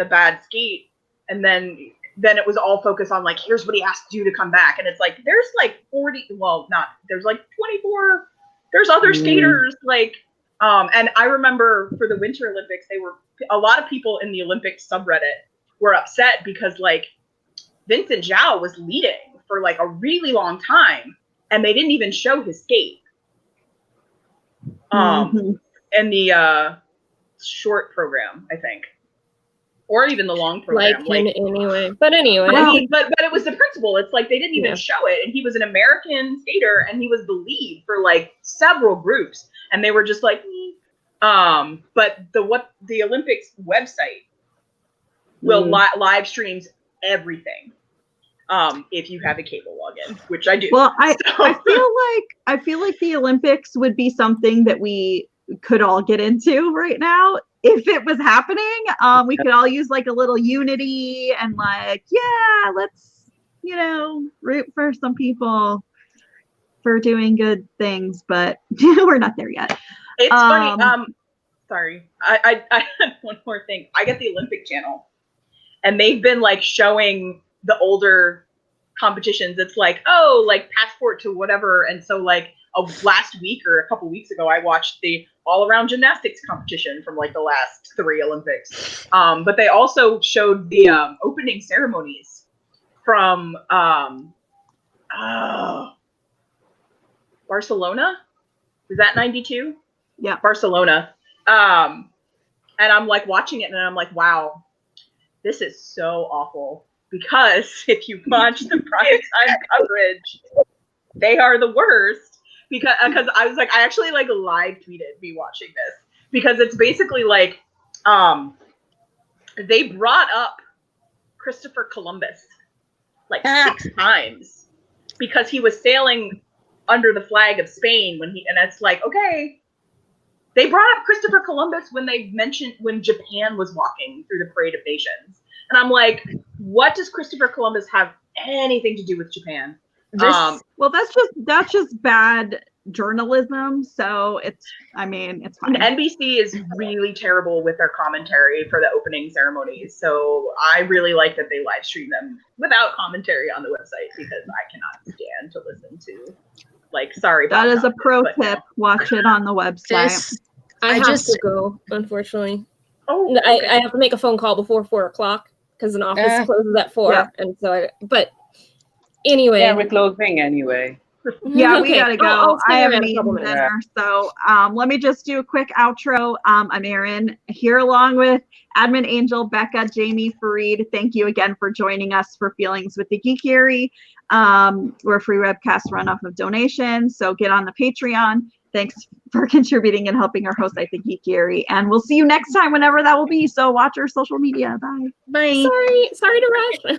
bad skate, and then it was all focused on like, here's what he has to do to come back, and it's like there's like 40, well, not there's like 24. There's other skaters like, and I remember for the Winter Olympics, a lot of people in the Olympics subreddit were upset because like Vincent Zhao was leading for like a really long time, and they didn't even show his skate. In the short program, I think, or even the long program. Anyway, but it was the principle. It's like they didn't even show it, and he was an American skater, and he was the lead for like several groups, and they were just like, but the Olympics website will live streams everything. If you have a cable login, which I do. Well, I feel like the Olympics would be something that we could all get into right now. If it was happening, we could all use like a little unity and like, yeah, let's, root for some people for doing good things, but we're not there yet. It's funny. Sorry. I had one more thing. I get the Olympic channel, and they've been like showing the older competitions. It's like, oh, like passport to whatever. And so like last week or a couple weeks ago, I watched the all-around gymnastics competition from like the last 3 Olympics. But they also showed the opening ceremonies from Barcelona. Was that 92? Yeah, Barcelona. And I'm like watching it, and I'm like, wow, this is so awful. Because if you watch the prime time coverage, they are the worst. Because I was like, I actually like live tweeted me watching this, because it's basically like they brought up Christopher Columbus like 6 times because he was sailing under the flag of Spain and it's like, okay, they brought up Christopher Columbus when Japan was walking through the Parade of Nations. And I'm like, what does Christopher Columbus have anything to do with Japan? Well, that's just bad journalism. So it's fine. NBC is really terrible with their commentary for the opening ceremonies. So I really like that they live stream them without commentary on the website, because I cannot stand to listen to sorry. That is a pro tip. Watch it on the website. I have to go, unfortunately. Oh, okay. I have to make a phone call before 4:00 because an office closes at 4. And so but anyway. Yeah, we're closing anyway. Yeah, we gotta go. I have an eaten dinner, so let me just do a quick outro. I'm Erin, here along with Admin Angel, Becca, Jamie, Fareed. Thank you again for joining us for Feelings with the Geekiary. We're a free webcast run off of donations, so get on the Patreon. Thanks for contributing and helping our host, I think, Geekiary. And we'll see you next time, whenever that will be. So watch our social media. Bye. Bye. Sorry to rush.